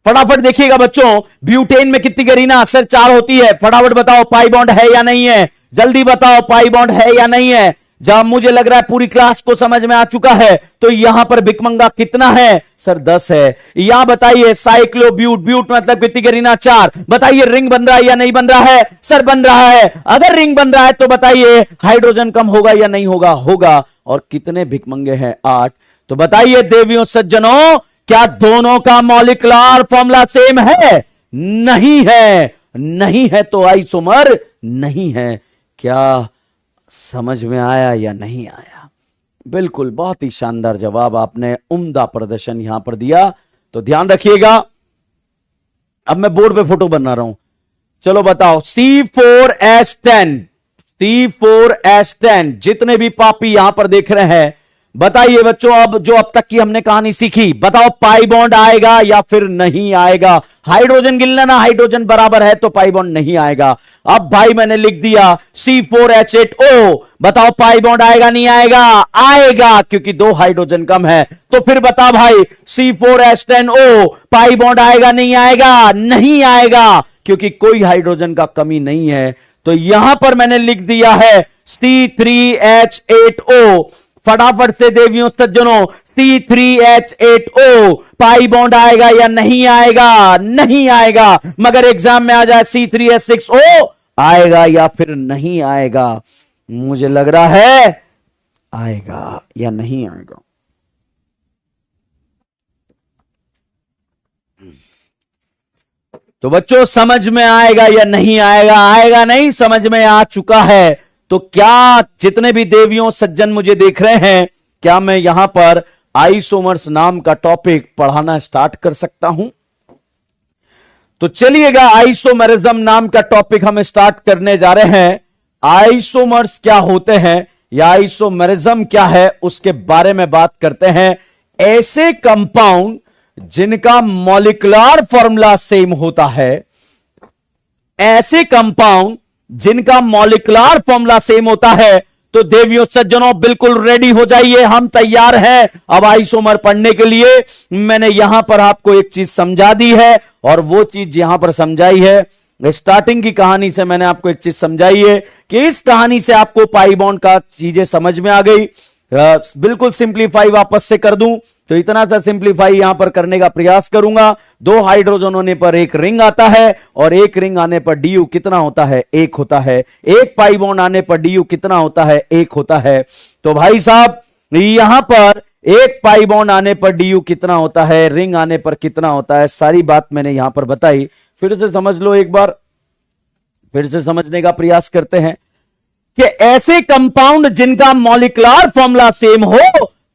फटाफट देखिएगा बच्चों, ब्यूटेन में कितनी करीना? सर 4 होती है। फटाफट बताओ पाई बॉन्ड है या नहीं है? जल्दी बताओ पाई बॉन्ड है या नहीं है? जब मुझे लग रहा है पूरी क्लास को समझ में आ चुका है, तो यहां पर भिकमंगा कितना है? सर 10 है। यहां बताइए साइक्लोब्यूट, ब्यूट मतलब कितनी करीना? 4। बताइए रिंग बन रहा है या नहीं बन रहा है? सर बन रहा है। अगर रिंग बन रहा है तो बताइए हाइड्रोजन कम होगा या नहीं होगा? होगा। और कितने भिकमंगे हैं? 8। तो बताइए देवियों सज्जनों, क्या दोनों का मॉलिक्यूलर फॉर्मूला सेम है? नहीं है। नहीं है तो आइसोमर नहीं है। क्या समझ में आया या नहीं आया? बिल्कुल, बहुत ही शानदार जवाब, आपने उम्दा प्रदर्शन यहां पर दिया। तो ध्यान रखिएगा, अब मैं बोर्ड पे फोटो बना रहा हूं। चलो बताओ C4H10, C4H10 जितने भी पापी यहां पर देख रहे हैं, बताइए बच्चों, अब तक की हमने कहानी सीखी, बताओ पाई बॉन्ड आएगा या फिर नहीं आएगा? हाइड्रोजन गिनना ना, हाइड्रोजन बराबर है तो पाई बॉन्ड नहीं आएगा। अब भाई मैंने लिख दिया C4H8O, बताओ पाई बॉन्ड आएगा नहीं आएगा? आएगा, क्योंकि 2 हाइड्रोजन कम है। तो फिर बता भाई C4H10O, पाई बॉन्ड आएगा नहीं आएगा? नहीं आएगा, क्योंकि कोई हाइड्रोजन का कमी नहीं है। तो यहां पर मैंने लिख दिया है C3H8O। फटाफट से देवियों सज्जनों, C3H8O, पाई बॉन्ड आएगा या नहीं आएगा? नहीं आएगा। मगर एग्जाम में आ जाए C3H6O, आएगा या फिर नहीं आएगा? मुझे लग रहा है आएगा या नहीं आएगा। तो बच्चों समझ में आएगा या नहीं आएगा? आएगा नहीं, समझ में आ चुका है। तो क्या जितने भी देवियों सज्जन मुझे देख रहे हैं, क्या मैं यहां पर आइसोमर्स नाम का टॉपिक पढ़ाना स्टार्ट कर सकता हूं? तो चलिएगा, आइसोमेरिज्म नाम का टॉपिक हम स्टार्ट करने जा रहे हैं। आइसोमर्स क्या होते हैं या आइसोमेरिज्म क्या है, उसके बारे में बात करते हैं। ऐसे कंपाउंड जिनका मॉलिक्यूलर फॉर्मूला सेम होता है, ऐसे कंपाउंड जिनका मॉलिक्यूलर फॉर्मूला सेम होता है। तो देवियों सज्जनों बिल्कुल रेडी हो जाइए, हम तैयार हैं अब आइसोमर पढ़ने के लिए। मैंने यहां पर आपको एक चीज समझा दी है, और वो चीज यहां पर समझाई है, स्टार्टिंग की कहानी से मैंने आपको एक चीज समझाई है कि इस कहानी से आपको पाई बॉन्ड का चीजें समझ में आ गई। बिल्कुल सिंप्लीफाई वापस से कर दूं तो इतना सा सिंप्लीफाई यहां पर करने का प्रयास करूंगा। 2 हाइड्रोजन होने पर एक रिंग आता है, और एक रिंग आने पर DU कितना होता है? 1 होता है। एक पाई बॉन्ड आने पर DU कितना होता है? 1 होता है। तो भाई साहब यहां पर एक पाई बॉन्ड आने पर DU कितना होता है, रिंग आने पर कितना होता है, सारी बात मैंने यहां पर बताई। फिर से समझ लो, एक बार फिर से समझने का प्रयास करते हैं कि ऐसे कंपाउंड जिनका मॉलिक्यूलर फॉर्मूला सेम हो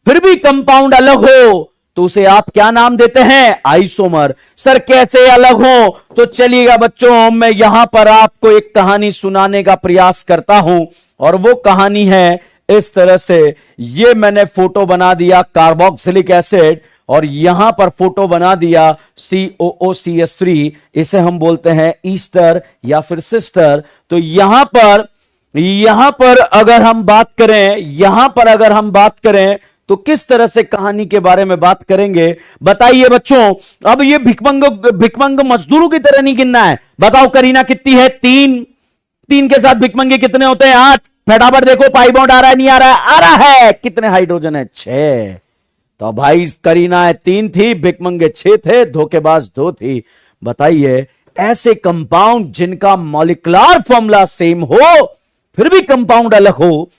फिर भी कंपाउंड अलग हो, तो उसे आप क्या नाम देते हैं? आइसोमर। सर कैसे अलग हो? तो चलिएगा बच्चों, मैं यहां पर आपको एक कहानी सुनाने का प्रयास करता हूं, और वो कहानी है इस तरह से। ये मैंने फोटो बना दिया कार्बोक्सिलिक एसिड, और यहां पर फोटो बना दिया COOCH3, इसे हम बोलते हैं ईस्टर या फिर सिस्टर। तो यहां पर अगर हम बात करें तो किस तरह से कहानी के बारे में बात करेंगे, बताइए बच्चों। अब ये भिकमंग मजदूरों की तरह नहीं गिनना है। बताओ करीना कितनी है? 3 के साथ भिकमंगे कितने होते हैं? 8। फटाफट देखो पाई बॉन्ड आ रहा है नहीं आ रहा है? आ रहा है। कितने हाइड्रोजन है? 6। तो भाई करीना 3 थी, भिकमंगे 6 थे, धोखेबाज 2 थी। बताइए ऐसे कंपाउंड जिनका मॉलिक्यूलर फॉर्मूला सेम हो फिर भी कंपाउंड अलग हो,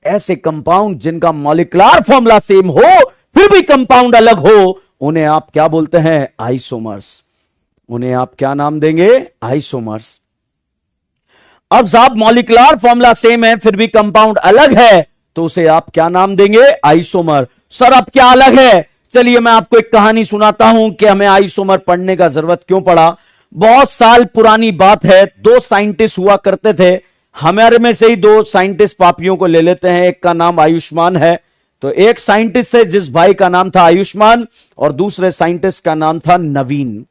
ऐसे कंपाउंड जिनका मॉलिक्यूलर फॉर्मूला सेम हो फिर भी कंपाउंड अलग हो, उन्हें आप क्या बोलते हैं? आइसोमर्स। उन्हें आप क्या नाम देंगे? आइसोमर्स। अब साहब मॉलिक्यूलर फॉर्मूला सेम है फिर भी कंपाउंड अलग है, तो उसे आप क्या नाम देंगे? आइसोमर। सर अब क्या अलग है? चलिए मैं आपको एक कहानी सुनाता हूं कि हमें आइसोमर पढ़ने का जरूरत क्यों पड़ा। बहुत साल पुरानी बात है, 2 साइंटिस्ट हुआ करते थे। हमारे में से ही 2 साइंटिस्ट पापियों को ले लेते हैं। एक का नाम आयुष्मान है। तो एक साइंटिस्ट है जिस भाई का नाम था आयुष्मान, और दूसरे साइंटिस्ट का नाम था नवीन।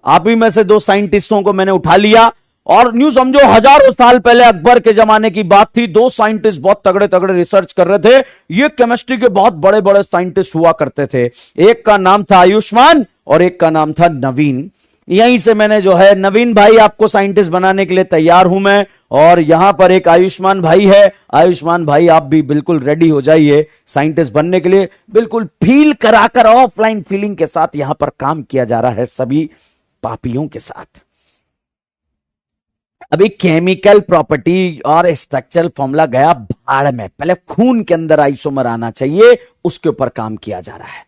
आप ही में से 2 साइंटिस्टों को मैंने उठा लिया, और न्यू समझो हजारों साल पहले अकबर के जमाने की बात थी। 2 साइंटिस्ट बहुत तगड़े तगड़े रिसर्च कर रहे थे। ये केमिस्ट्री के बहुत बड़े बड़े साइंटिस्ट हुआ करते थे। एक का नाम था आयुष्मान और एक का नाम था नवीन। यहीं से मैंने जो है, नवीन भाई आपको साइंटिस्ट बनाने के लिए तैयार हूं मैं, और यहां पर एक आयुष्मान भाई है। आयुष्मान भाई आप भी बिल्कुल रेडी हो जाइए साइंटिस्ट बनने के लिए। बिल्कुल फील कराकर, ऑफलाइन फीलिंग के साथ यहां पर काम किया जा रहा है सभी पापियों के साथ। अभी केमिकल प्रॉपर्टी और स्ट्रक्चरल फॉर्मूला गया भाड़ में, पहले खून के अंदर आइसोमर आना चाहिए, उसके ऊपर काम किया जा रहा है।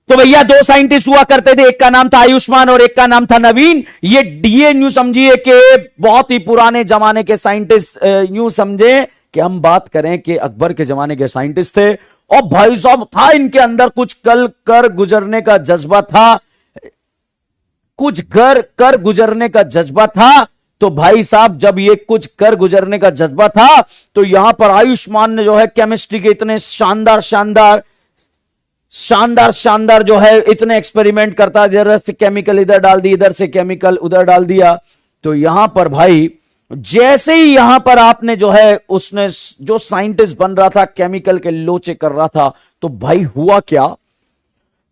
तो भैया 2 साइंटिस्ट हुआ करते थे, एक का नाम था आयुष्मान और एक का नाम था नवीन। ये डीए न्यू समझिए कि बहुत ही पुराने जमाने के साइंटिस्ट, न्यू समझे कि हम बात करें कि अकबर के जमाने के साइंटिस्ट थे। और भाई साहब था इनके अंदर कुछ कर गुजरने का जज्बा था, कुछ कर गुजरने का जज्बा था। तो भाई साहब जब ये कुछ कर गुजरने का जज्बा था, तो यहां पर आयुष्मान ने जो है केमिस्ट्री के इतने शानदार शानदार शानदार जो है इतने एक्सपेरिमेंट करता, इधर से केमिकल इधर डाल दी, इधर से केमिकल उधर डाल दिया। तो यहां पर भाई जैसे ही यहां पर आपने जो है उसने जो साइंटिस्ट बन रहा था केमिकल के लोचे कर रहा था, तो भाई हुआ क्या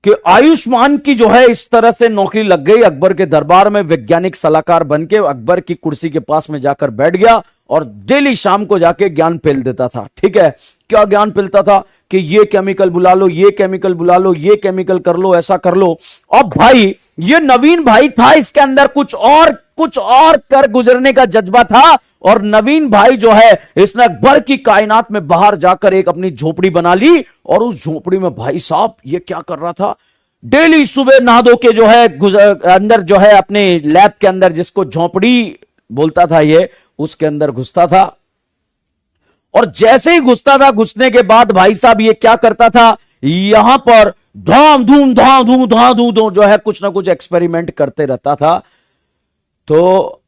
कि आयुष्मान की जो है इस तरह से नौकरी लग गई। अकबर के दरबार में वैज्ञानिक सलाहकार बन के अकबर की कुर्सी के पास में जाकर बैठ गया और डेली शाम को जाके ज्ञान फैल देता था। ठीक है, क्या ज्ञान फैलता था कि ये केमिकल बुला लो, ये केमिकल बुला लो, ये केमिकल कर लो, ऐसा कर लो। अब भाई ये नवीन भाई था, इसके अंदर कुछ और कर गुजरने का जज्बा था। और नवीन भाई जो है इसने अकबर की कायनात में बाहर जाकर एक अपनी झोपड़ी बना ली। और उस झोपड़ी में भाई साहब ये क्या कर रहा था, डेली सुबह नहा धो के जो है अंदर जो है अपने लैब के अंदर, जिसको झोपड़ी बोलता था ये, उसके अंदर घुसता था। और जैसे ही घुसता था, घुसने के बाद भाई साहब ये क्या करता था, यहां पर धाम धूम जो है कुछ ना कुछ एक्सपेरिमेंट करते रहता था। तो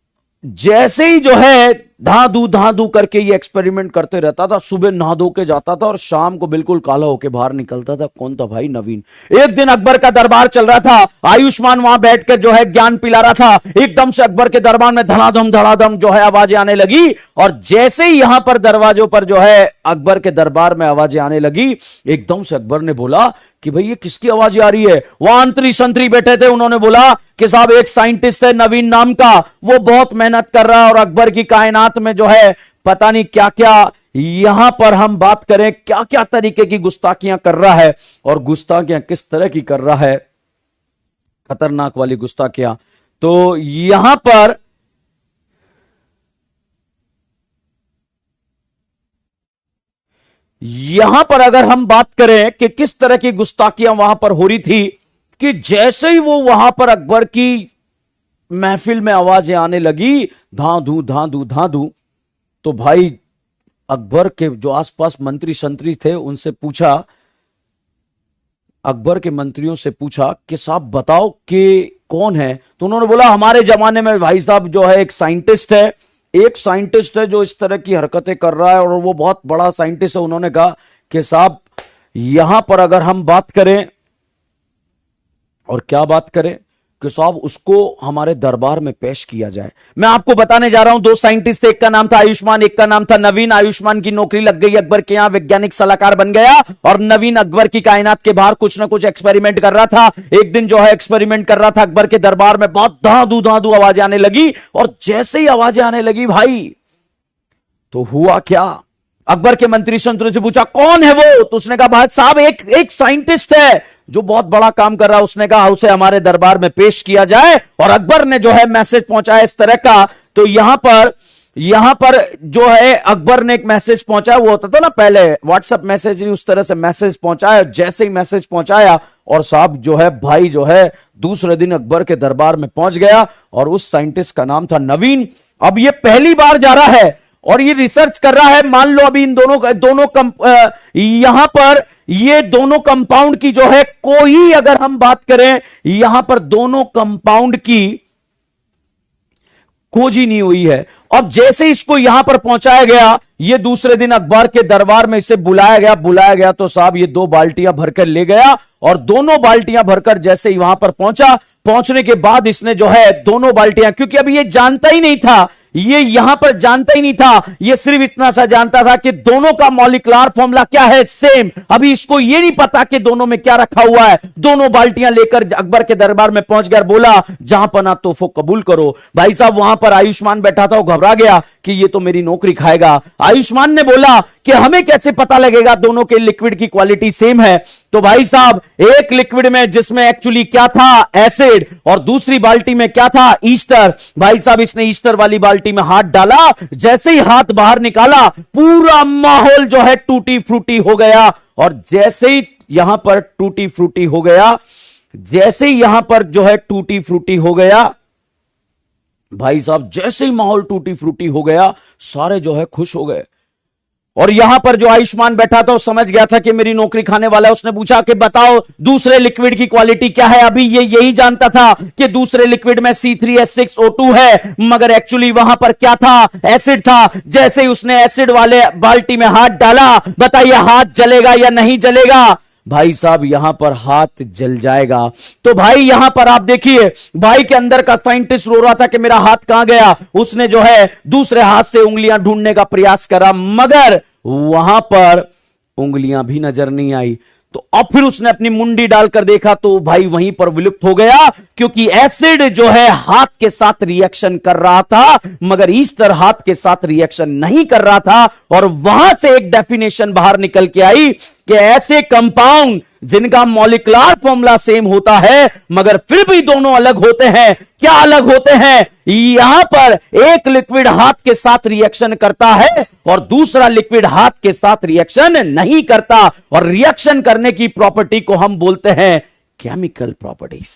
जैसे ही जो है धांधू करके ये एक्सपेरिमेंट करते रहता था, सुबह नहा धो के जाता था और शाम को बिल्कुल काला होके बाहर निकलता था। कौन था भाई? नवीन। एक दिन अकबर का दरबार चल रहा था, आयुष्मान वहां बैठकर जो है ज्ञान पिला रहा था। एकदम से अकबर के दरबार में धड़ाधम जो है आवाजें आने लगी। और जैसे ही यहां पर दरवाजों पर जो है अकबर के दरबार में आवाजें आने लगी, एकदम से अकबर ने बोला कि भाई ये किसकी आवाज आ रही है? वहां अंतरी संतरी बैठे थे, उन्होंने बोला कि साहब एक साइंटिस्ट है नवीन नाम का, वो बहुत मेहनत कर रहा है और अकबर की कायनात में जो है पता नहीं क्या क्या, यहां पर हम बात करें क्या क्या तरीके की गुस्ताखियां कर रहा है। और गुस्ताखियां किस तरह की कर रहा है, खतरनाक वाली गुस्ताखियां। तो यहां पर अगर हम बात करें कि किस तरह की गुस्ताखियां वहां पर हो रही थी, कि जैसे ही वो वहां पर अकबर की महफिल में आवाजें आने लगी, धांधू, तो भाई अकबर के जो आसपास मंत्री संतरी थे उनसे पूछा, अकबर के मंत्रियों से पूछा कि साहब बताओ कि कौन है? तो उन्होंने बोला हमारे जमाने में भाई साहब जो है एक साइंटिस्ट है जो इस तरह की हरकतें कर रहा है और वो बहुत बड़ा साइंटिस्ट है। उन्होंने कहा कि साहब यहां पर अगर हम बात करें, और क्या बात करें, कि साहब उसको हमारे दरबार में पेश किया जाए। मैं आपको बताने जा रहा हूं, दो साइंटिस्ट थे, एक का नाम था आयुष्मान, एक का नाम था नवीन। आयुष्मान की नौकरी लग गई अकबर के यहां, वैज्ञानिक सलाहकार बन गया। और नवीन अकबर की कायनात के बाहर कुछ ना कुछ एक्सपेरिमेंट कर रहा था। एक दिन जो है एक्सपेरिमेंट कर रहा था अकबर के दरबार में, बहुत धांधू आवाजें आने लगी। और जैसे ही आवाजें आने लगी भाई, तो हुआ क्या, अकबर के मंत्री संतरी से पूछा कौन है वो? तो उसने कहा भाई साहब एक साइंटिस्ट है जो बहुत बड़ा काम कर रहा है, उसने कहा उसे हमारे दरबार में पेश किया जाए। और अकबर ने जो है मैसेज पहुंचाया इस तरह का। तो यहां पर जो है अकबर ने एक मैसेज पहुंचाया, वो होता था ना पहले व्हाट्सएप मैसेज, नहीं उस तरह से मैसेज पहुंचाया। जैसे ही मैसेज पहुंचाया और साहब जो है भाई जो है दूसरे दिन अकबर के दरबार में पहुंच गया। और उस साइंटिस्ट का नाम था नवीन। अब ये पहली बार जा रहा है और ये रिसर्च कर रहा है। मान लो अभी इन यहां पर ये दोनों कंपाउंड की जो है कोई, अगर हम बात करें यहां पर दोनों कंपाउंड की खोज ही नहीं हुई है। अब जैसे इसको यहां पर पहुंचाया गया, ये दूसरे दिन अकबर के दरबार में इसे बुलाया गया तो साहब ये 2 बाल्टियां भरकर ले गया। और दोनों बाल्टियां भरकर जैसे ही वहां पर पहुंचने के बाद इसने जो है दोनों बाल्टियां, क्योंकि अभी ये जानता ही नहीं था, ये यहां पर जानता ही नहीं था, ये सिर्फ इतना सा जानता था कि दोनों का मॉलिक्यूलर फॉर्मूला क्या है, सेम। अभी इसको ये नहीं पता कि दोनों में क्या रखा हुआ है। दोनों बाल्टियां लेकर अकबर के दरबार में पहुंच गया, बोला जहां पना तोहफो कबूल करो। भाई साहब वहां पर आयुष्मान बैठा था, वो घबरा गया कि ये तो मेरी नौकरी खाएगा। आयुष्मान ने बोला कि हमें कैसे पता लगेगा दोनों के लिक्विड की क्वालिटी सेम है? तो भाई साहब एक लिक्विड में जिसमें एक्चुअली क्या था, एसिड, और दूसरी बाल्टी में क्या था, ईस्टर। भाई साहब इसने ईस्टर वाली बाल्टी में हाथ डाला, जैसे ही हाथ बाहर निकाला पूरा माहौल जो है टूटी फ्रूटी हो गया। और जैसे ही यहां पर टूटी फ्रूटी हो गया, भाई साहब जैसे ही माहौल टूटी फ्रूटी हो गया, सारे जो है खुश हो गए। और यहां पर जो आयुष्मान बैठा था वो समझ गया था कि मेरी नौकरी खाने वाला है। उसने पूछा कि बताओ दूसरे लिक्विड की क्वालिटी क्या है? अभी ये यही जानता था कि दूसरे लिक्विड में C3H6O2 है, मगर एक्चुअली वहां पर क्या था, एसिड था। जैसे ही उसने एसिड वाले बाल्टी में हाथ डाला, बताइए हाथ जलेगा या नहीं जलेगा? भाई साहब यहां पर हाथ जल जाएगा। तो भाई यहां पर आप देखिए, भाई के अंदर का साइंटिस्ट रो रहा था कि मेरा हाथ कहां गया। उसने जो है दूसरे हाथ से उंगलियां ढूंढने का प्रयास करा, मगर वहां पर उंगलियां भी नजर नहीं आई। तो अब फिर उसने अपनी मुंडी डालकर देखा तो भाई वहीं पर विलुप्त हो गया, क्योंकि एसिड जो है हाथ के साथ रिएक्शन कर रहा था, मगर ईस्टर हाथ के साथ रिएक्शन नहीं कर रहा था। और वहां से एक डेफिनेशन बाहर निकल के आई कि ऐसे कंपाउंड जिनका मॉलिक्यूलर फॉर्मूला सेम होता है मगर फिर भी दोनों अलग होते हैं। क्या अलग होते हैं? यहां पर एक लिक्विड हाथ के साथ रिएक्शन करता है और दूसरा लिक्विड हाथ के साथ रिएक्शन नहीं करता, और रिएक्शन करने की प्रॉपर्टी को हम बोलते हैं केमिकल प्रॉपर्टीज।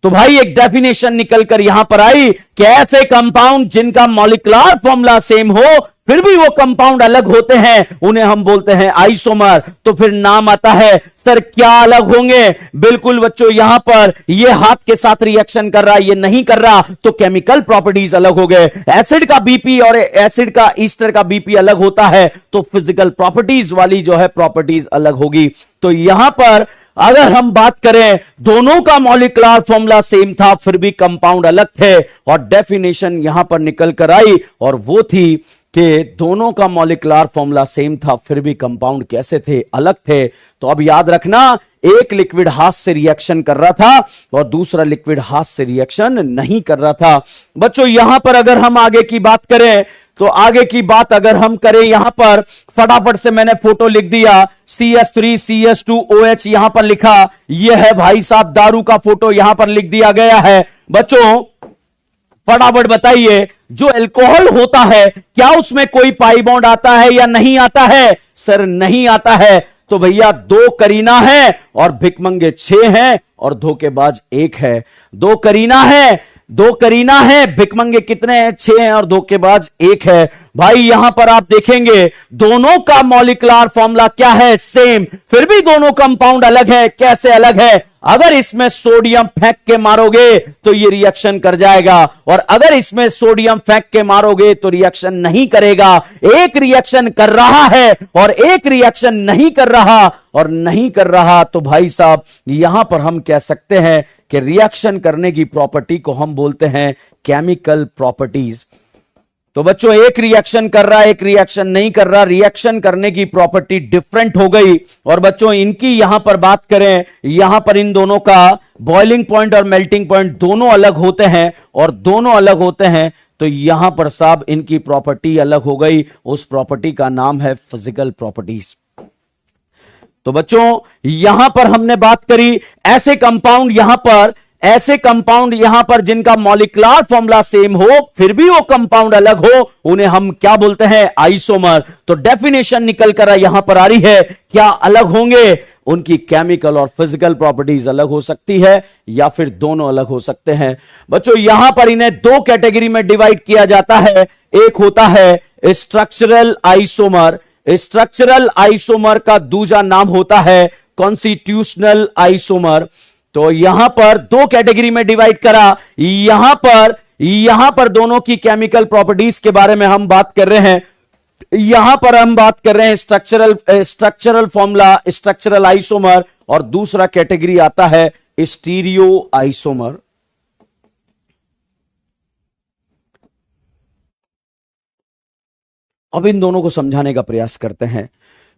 तो भाई एक डेफिनेशन निकलकर यहां पर आई कि ऐसे कंपाउंड जिनका मॉलिक्यूलर फॉर्मूला सेम हो फिर भी वो कंपाउंड अलग होते हैं, उन्हें हम बोलते हैं आइसोमर। तो फिर नाम आता है, सर क्या अलग होंगे? बिल्कुल बच्चों, यहां पर ये हाथ के साथ रिएक्शन कर रहा है, ये नहीं कर रहा, तो केमिकल प्रॉपर्टीज अलग हो गए। एसिड का बीपी और एसिड का ईस्टर का बीपी अलग होता है, तो फिजिकल प्रॉपर्टीज वाली जो है प्रॉपर्टीज अलग होगी। तो यहां पर अगर हम बात करें, दोनों का मॉलिक्यूलर फॉर्मूला सेम था फिर भी कंपाउंड अलग थे, और डेफिनेशन यहां पर निकल कर आई और वो थी कि दोनों का मॉलिक्यूलर फॉर्मूला सेम था फिर भी कंपाउंड कैसे थे? अलग थे। तो अब याद रखना, एक लिक्विड हाथ से रिएक्शन कर रहा था और दूसरा लिक्विड हाथ से रिएक्शन नहीं कर रहा था। बच्चों यहां पर अगर हम आगे की बात करें, तो आगे की बात अगर हम करें, यहां पर फटाफट से मैंने फोटो लिख दिया, CS3 CS2OH यहां पर लिखा। यह है भाई साहब दारू का फोटो यहां पर लिख दिया गया है। बच्चों फटाफट बताइए, जो अल्कोहल होता है क्या उसमें कोई पाई बॉन्ड आता है या नहीं आता है? सर नहीं आता है। तो भैया दो करीना है और भिकमंगे 6 हैं और धोखेबाज 1 है। दो करीना है, भिकमंगे कितने हैं? 6 हैं और धोखेबाज 1 है। भाई यहां पर आप देखेंगे दोनों का मॉलिक्यूलर फॉर्मूला क्या है? सेम, फिर भी दोनों कंपाउंड अलग है। कैसे अलग है? अगर इसमें सोडियम फेंक के मारोगे तो ये रिएक्शन कर जाएगा, और अगर इसमें सोडियम फेंक के मारोगे तो रिएक्शन नहीं करेगा। एक रिएक्शन कर रहा है और एक रिएक्शन नहीं कर रहा, और नहीं कर रहा तो भाई साहब यहां पर हम कह सकते हैं कि रिएक्शन करने की प्रॉपर्टी को हम बोलते हैं केमिकल प्रॉपर्टीज। तो बच्चों एक रिएक्शन कर रहा है, एक रिएक्शन नहीं कर रहा, रिएक्शन करने की प्रॉपर्टी डिफरेंट हो गई। और बच्चों इनकी यहां पर बात करें, यहां पर इन दोनों का बॉइलिंग पॉइंट और मेल्टिंग पॉइंट दोनों अलग होते हैं, और दोनों अलग होते हैं तो यहां पर साहब इनकी प्रॉपर्टी अलग हो गई। उस प्रॉपर्टी का नाम है फिजिकल प्रॉपर्टीज। तो बच्चों यहां पर हमने बात करी ऐसे कंपाउंड यहां पर जिनका मॉलिक्यूलर फॉर्मूला सेम हो फिर भी वो कंपाउंड अलग हो, उन्हें हम क्या बोलते हैं? आइसोमर। तो डेफिनेशन निकल कर यहां पर आ रही है, क्या अलग होंगे? उनकी केमिकल और फिजिकल प्रॉपर्टीज अलग हो सकती है या फिर दोनों अलग हो सकते हैं। बच्चों यहां पर इन्हें दो कैटेगरी में डिवाइड किया जाता है। एक होता है स्ट्रक्चरल आइसोमर। स्ट्रक्चरल आइसोमर का दूसरा नाम होता है कॉन्स्टिट्यूशनल आइसोमर। तो यहां पर दो कैटेगरी में डिवाइड करा। यहां पर दोनों की केमिकल प्रॉपर्टीज के बारे में हम बात कर रहे हैं। यहां पर हम बात कर रहे हैं स्ट्रक्चरल फॉर्मूला, स्ट्रक्चरल आइसोमर, और दूसरा कैटेगरी आता है स्टीरियो आइसोमर। अब इन दोनों को समझाने का प्रयास करते हैं।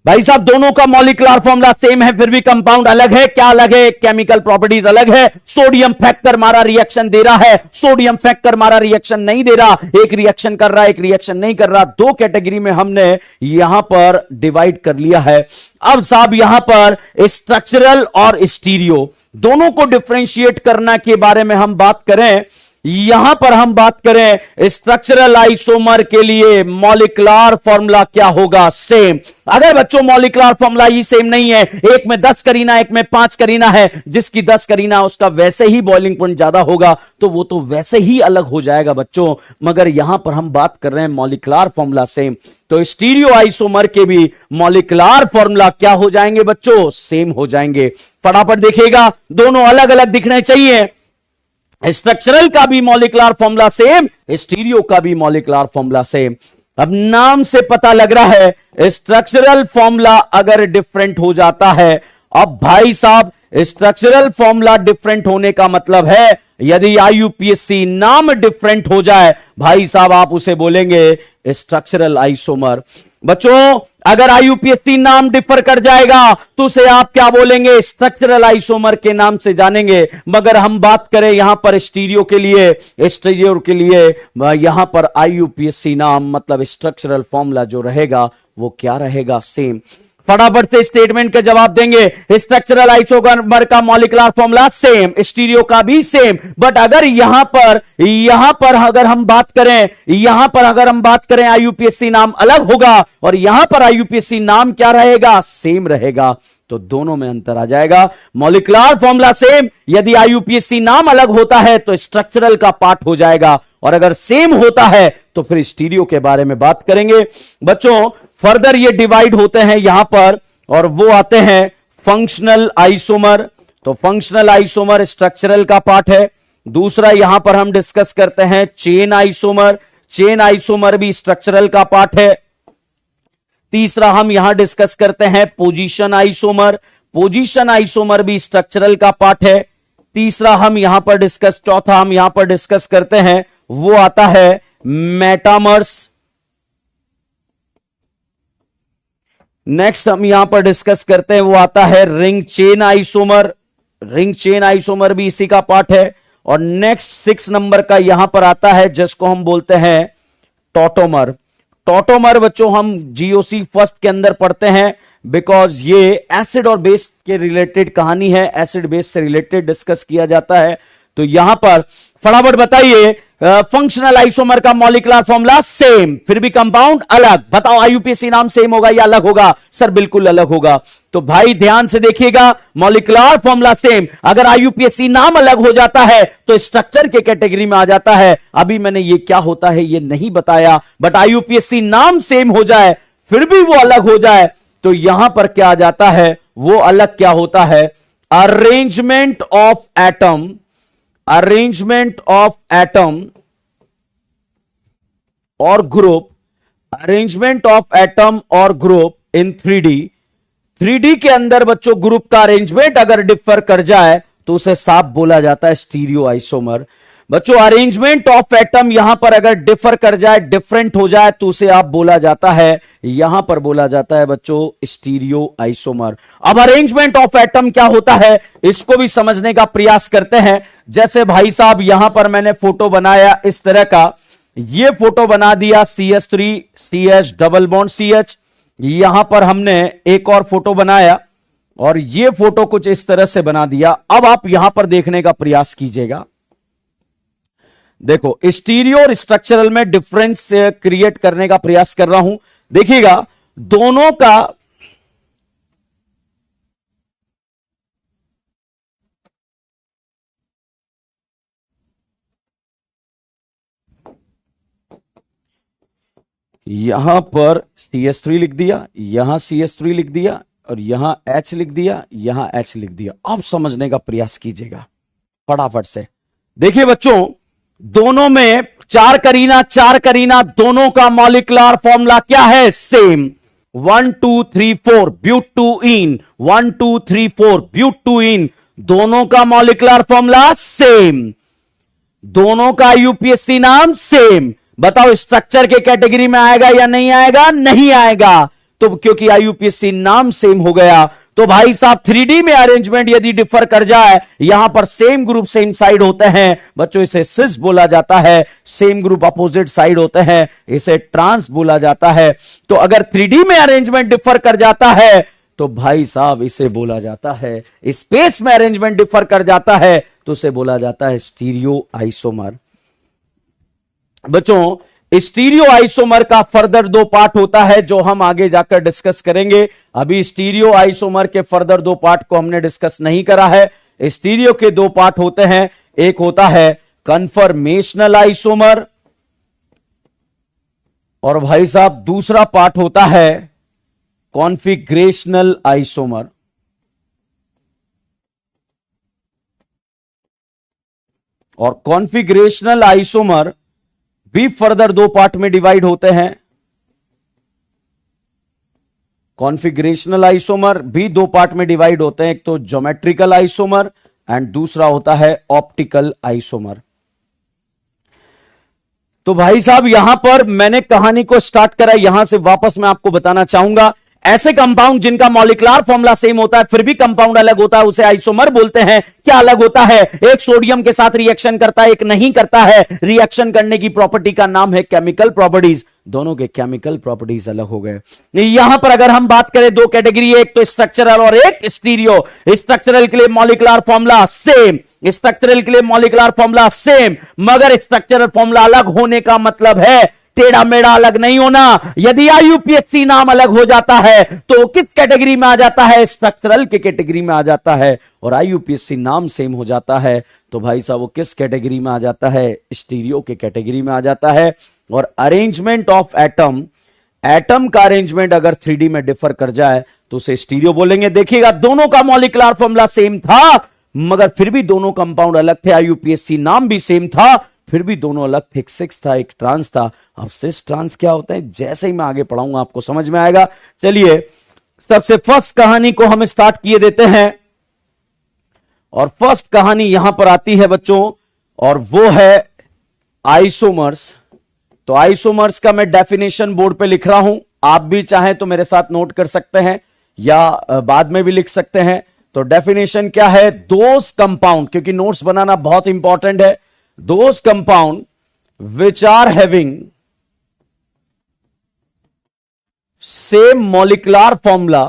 भाई साहब दोनों का मॉलिक्यूलर फॉर्मूला सेम है फिर भी कंपाउंड अलग है। क्या अलग है? केमिकल प्रॉपर्टीज अलग है। सोडियम फेंक कर मारा रिएक्शन दे रहा है, सोडियम फेंक कर मारा रिएक्शन नहीं दे रहा। एक रिएक्शन कर रहा है, एक रिएक्शन नहीं कर रहा। दो कैटेगरी में हमने यहां पर डिवाइड कर लिया है। अब साहब यहां पर स्ट्रक्चरल और स्टीरियो दोनों को डिफरेंशिएट करने के बारे में हम बात करें। यहां पर हम बात करें स्ट्रक्चरल आइसोमर के लिए मॉलिक्यूलर फॉर्मूला क्या होगा? सेम। अगर बच्चों मॉलिक्यूलर फॉर्मूला ही सेम नहीं है, एक में 10 करीना एक में 5 करीना है, जिसकी 10 करीना उसका वैसे ही बॉइलिंग पॉइंट ज्यादा होगा तो वो तो वैसे ही अलग हो जाएगा बच्चों। मगर यहां पर हम बात कर रहे हैं मॉलिक्यूलर फॉर्मूला सेम, तो स्टीरियो आइसोमर के भी मॉलिक्यूलर फॉर्मूला क्या हो जाएंगे बच्चों? सेम हो जाएंगे। फटाफट देखिएगा, दोनों अलग अलग दिखने चाहिए। स्ट्रक्चरल का भी मॉलिक्यूलर फॉर्मूला सेम, स्टीरियो का भी मॉलिक्यूलर फॉर्मूला सेम। अब नाम से पता लग रहा है स्ट्रक्चरल फॉर्मूला अगर डिफरेंट हो जाता है, अब भाई साहब स्ट्रक्चरल फॉर्मूला डिफरेंट होने का मतलब है यदि आईयूपीएसी नाम डिफरेंट हो जाए भाई साहब आप उसे बोलेंगे स्ट्रक्चरल आइसोमर। बच्चों अगर आईयूपीएसी नाम डिफर कर जाएगा तो उसे आप क्या बोलेंगे, स्ट्रक्चरल आइसोमर के नाम से जानेंगे। मगर हम बात करें यहां पर स्टीरियो के लिए यहां पर आईयूपीएसी नाम मतलब स्ट्रक्चरल फॉर्मूला जो रहेगा वो क्या रहेगा, सेम। फटाफट से स्टेटमेंट का जवाब देंगे। स्ट्रक्चरल आइसोमर का मॉलिक्यूलर फॉर्मूला सेम, स्टीरियो का भी सेम। बट अगर यहां पर अगर हम बात करें आईयूपीएसी नाम अलग होगा और यहां पर आईयूपीएसी नाम क्या रहेगा, सेम रहेगा, तो दोनों में अंतर आ जाएगा। मॉलिक्यूलर फॉर्मूला सेम, यदि आईयूपीएसी नाम अलग होता है तो स्ट्रक्चरल का पार्ट हो जाएगा, और अगर सेम होता है तो फिर स्टीरियो के बारे में बात करेंगे। बच्चों फर्दर ये डिवाइड होते हैं यहां पर, और वो आते हैं फंक्शनल आइसोमर। तो फंक्शनल आइसोमर स्ट्रक्चरल का पार्ट है। दूसरा यहां पर हम डिस्कस करते हैं चेन आइसोमर, चेन आइसोमर भी स्ट्रक्चरल का पार्ट है। तीसरा हम यहां डिस्कस करते हैं पोजीशन आइसोमर, पोजीशन आइसोमर भी स्ट्रक्चरल का पार्ट है। चौथा हम यहां पर डिस्कस करते हैं वो आता है मेटामर्स। नेक्स्ट हम यहां पर डिस्कस करते हैं वो आता है ring chain isomer, ring chain isomer भी इसी का पार्ट है। और नेक्स्ट 6 नंबर का यहां पर आता है जिसको हम बोलते हैं टॉटोमर। टॉटोमर बच्चों हम जीओसी फर्स्ट के अंदर पढ़ते हैं, बिकॉज ये एसिड और बेस के रिलेटेड कहानी है, एसिड बेस से रिलेटेड डिस्कस किया जाता है। तो यहां पर फटाफट बताइए फंक्शनल आइसोमर का मॉलिक्यूलर फॉर्मूला सेम, फिर भी कंपाउंड अलग। बताओ आईयूपीएसी नाम सेम होगा या अलग होगा? सर बिल्कुल अलग होगा। तो भाई ध्यान से देखिएगा, मॉलिक्यूलर फॉर्मूला सेम, अगर आईयूपीएसी नाम अलग हो जाता है तो स्ट्रक्चर के कैटेगरी में आ जाता है। अभी मैंने ये क्या होता है ये नहीं बताया, बट आईयूपीएसी नाम सेम हो जाए फिर भी वो अलग हो जाए तो यहां पर क्या आ जाता है, वो अलग क्या होता है, arrangement of atom, arrangement of atom और ग्रुप, अरेंजमेंट ऑफ एटम और ग्रुप इन 3D। 3D के अंदर बच्चों ग्रुप का अरेंजमेंट अगर डिफर कर जाए तो उसे साफ बोला जाता है स्टीरियो आइसोमर। बच्चों अरेंजमेंट ऑफ एटम यहां पर अगर डिफर कर जाए, डिफरेंट हो जाए, तो उसे आप बोला जाता है, यहां पर बोला जाता है बच्चों स्टीरियो आइसोमर। अब अरेंजमेंट ऑफ एटम क्या होता है इसको भी समझने का प्रयास करते हैं। जैसे भाई साहब यहां पर मैंने फोटो बनाया इस तरह का, ये फोटो बना दिया CH3 CH double bond CH। यहां पर हमने एक और फोटो बनाया और ये फोटो कुछ इस तरह से बना दिया। अब आप यहां पर देखने का प्रयास कीजिएगा, देखो स्टीरियो और स्ट्रक्चरल में डिफरेंस क्रिएट करने का प्रयास कर रहा हूं। देखिएगा दोनों का यहां पर CH3 लिख दिया, यहां CH3 लिख दिया और यहां H लिख दिया, यहां H लिख दिया। अब समझने का प्रयास कीजिएगा फटाफट से। देखिए बच्चों दोनों में चार करीना दोनों का मॉलिक्यूलर फॉर्मूला क्या है, सेम। 1 2 3 4 ब्यूटूइन, 1 2 3 4 ब्यूटूइन, दोनों का मॉलिक्यूलर फॉर्मूला सेम, दोनों का यूपीएससी नाम सेम। बताओ स्ट्रक्चर के कैटेगरी में आएगा या नहीं आएगा? नहीं आएगा। तो क्योंकि आईयूपीएससी नाम सेम हो गया तो भाई साहब 3D में अरेंजमेंट यदि डिफर कर जाए, यहां पर सेम ग्रुप सेम साइड होते हैं बच्चों, इसे सिस बोला जाता है। सेम ग्रुप अपोजिट साइड होते हैं, इसे ट्रांस बोला जाता है। तो अगर 3D में अरेंजमेंट डिफर कर जाता है तो भाई साहब इसे बोला जाता है, स्पेस में अरेंजमेंट डिफर कर जाता है तो उसे बोला जाता है स्टीरियो आइसोमर। बच्चों स्टीरियो आइसोमर का फर्दर 2 पार्ट होता है जो हम आगे जाकर डिस्कस करेंगे। अभी स्टीरियो आइसोमर के फर्दर 2 पार्ट को हमने डिस्कस नहीं करा है। स्टीरियो के 2 पार्ट होते हैं, एक होता है कन्फर्मेशनल आइसोमर और भाई साहब दूसरा पार्ट होता है कॉन्फिग्रेशनल आइसोमर। और कॉन्फिग्रेशनल आइसोमर भी फर्दर 2 पार्ट में डिवाइड होते हैं। कॉन्फ़िगरेशनल आइसोमर भी दो पार्ट में डिवाइड होते हैं, एक तो ज्योमेट्रिकल आइसोमर एंड दूसरा होता है ऑप्टिकल आइसोमर। तो भाई साहब यहां पर मैंने कहानी को स्टार्ट करा, यहां से वापस मैं आपको बताना चाहूंगा, ऐसे कंपाउंड जिनका मॉलिक्यूलर फॉर्मूला सेम होता है फिर भी कंपाउंड अलग होता है उसे आइसोमर बोलते हैं। क्या अलग होता है? एक सोडियम के साथ रिएक्शन करता है, एक नहीं करता है। रिएक्शन करने की प्रॉपर्टी का नाम है केमिकल प्रॉपर्टीज। दोनों के केमिकल प्रॉपर्टीज अलग हो गए। यहां पर अगर हम बात करें दो कैटेगरी, एक तो स्ट्रक्चरल और एक स्टीरियो। स्ट्रक्चरल के लिए मॉलिक्यूलर फॉर्मूला सेम, स्ट्रक्चरल के लिए मॉलिक्यूलर फॉर्मूला सेम, मगर स्ट्रक्चरल फॉर्मूला अलग होने का मतलब है टेढ़ा मेढ़ा अलग नहीं होना। यदि आईयूपीएसी नाम अलग हो जाता है तो किस कैटेगरी में आ जाता है? स्ट्रक्चरल के कैटेगरी में आ जाता है। और आईयूपीएसी नाम सेम हो जाता है तो भाई साहब वो किस कैटेगरी में आ जाता है? स्टीरियो के कैटेगरी में आ जाता है। और अरेंजमेंट ऑफ एटम, एटम का अरेंजमेंट अगर 3D में डिफर कर जाए तो उसे स्टीरियो बोलेंगे। देखिएगा दोनों का मॉलिक्यूलर फॉर्मूला सेम था मगर फिर भी दोनों कंपाउंड अलग थे। आईयूपीएसी नाम भी सेम था फिर भी दोनों अलग थे, एक सिक्स था एक ट्रांस था। अब सिस ट्रांस क्या होता है जैसे ही मैं आगे पढ़ाऊंगा आपको समझ में आएगा। चलिए सबसे फर्स्ट कहानी को हम स्टार्ट किए देते हैं और फर्स्ट कहानी यहां पर आती है बच्चों और वो है आइसोमर्स। तो आइसोमर्स का मैं डेफिनेशन बोर्ड पे लिख रहा हूं, आप भी चाहें तो मेरे साथ नोट कर सकते हैं या बाद में भी लिख सकते हैं। तो डेफिनेशन क्या है? दोस कंपाउंड, क्योंकि नोट्स बनाना बहुत इंपॉर्टेंट है। Those compound which are having same molecular formula,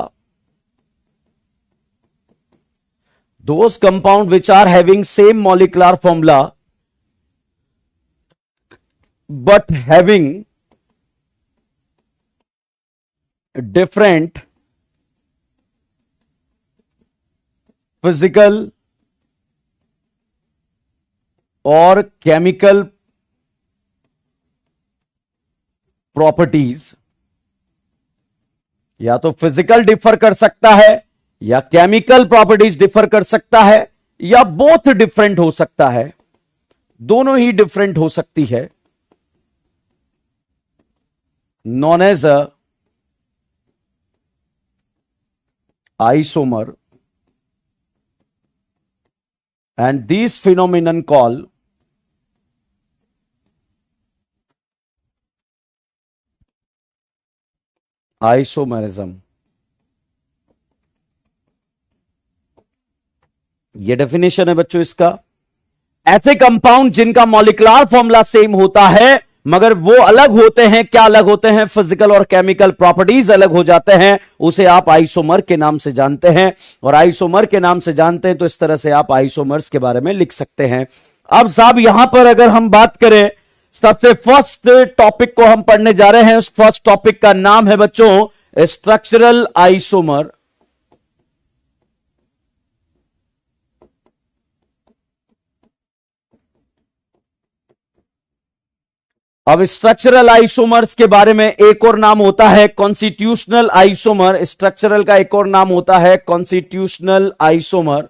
those compound which are having same molecular formula but having different physical और chemical properties, या तो फिजिकल डिफर कर सकता है या केमिकल प्रॉपर्टीज डिफर कर सकता है या बोथ डिफरेंट हो सकता है, दोनों ही डिफरेंट हो सकती है, known as a isomer and this phenomenon call isomerism. ये डेफिनेशन है बच्चों इसका। ऐसे कंपाउंड जिनका मॉलिक्यूलर फॉर्मूला सेम होता है मगर वो अलग होते हैं। क्या अलग होते हैं? फिजिकल और केमिकल प्रॉपर्टीज अलग हो जाते हैं, उसे आप आइसोमर के नाम से जानते हैं। और आइसोमर के नाम से जानते हैं तो इस तरह से आप आइसोमर्स के बारे में लिख सकते हैं। अब साहब यहां पर अगर हम बात करें सबसे फर्स्ट टॉपिक को हम पढ़ने जा रहे हैं, उस फर्स्ट टॉपिक का नाम है बच्चों स्ट्रक्चरल आइसोमर। अब स्ट्रक्चरल आइसोमर्स के बारे में एक और नाम होता है कॉन्स्टिट्यूशनल आइसोमर। स्ट्रक्चरल का एक और नाम होता है कॉन्स्टिट्यूशनल आइसोमर।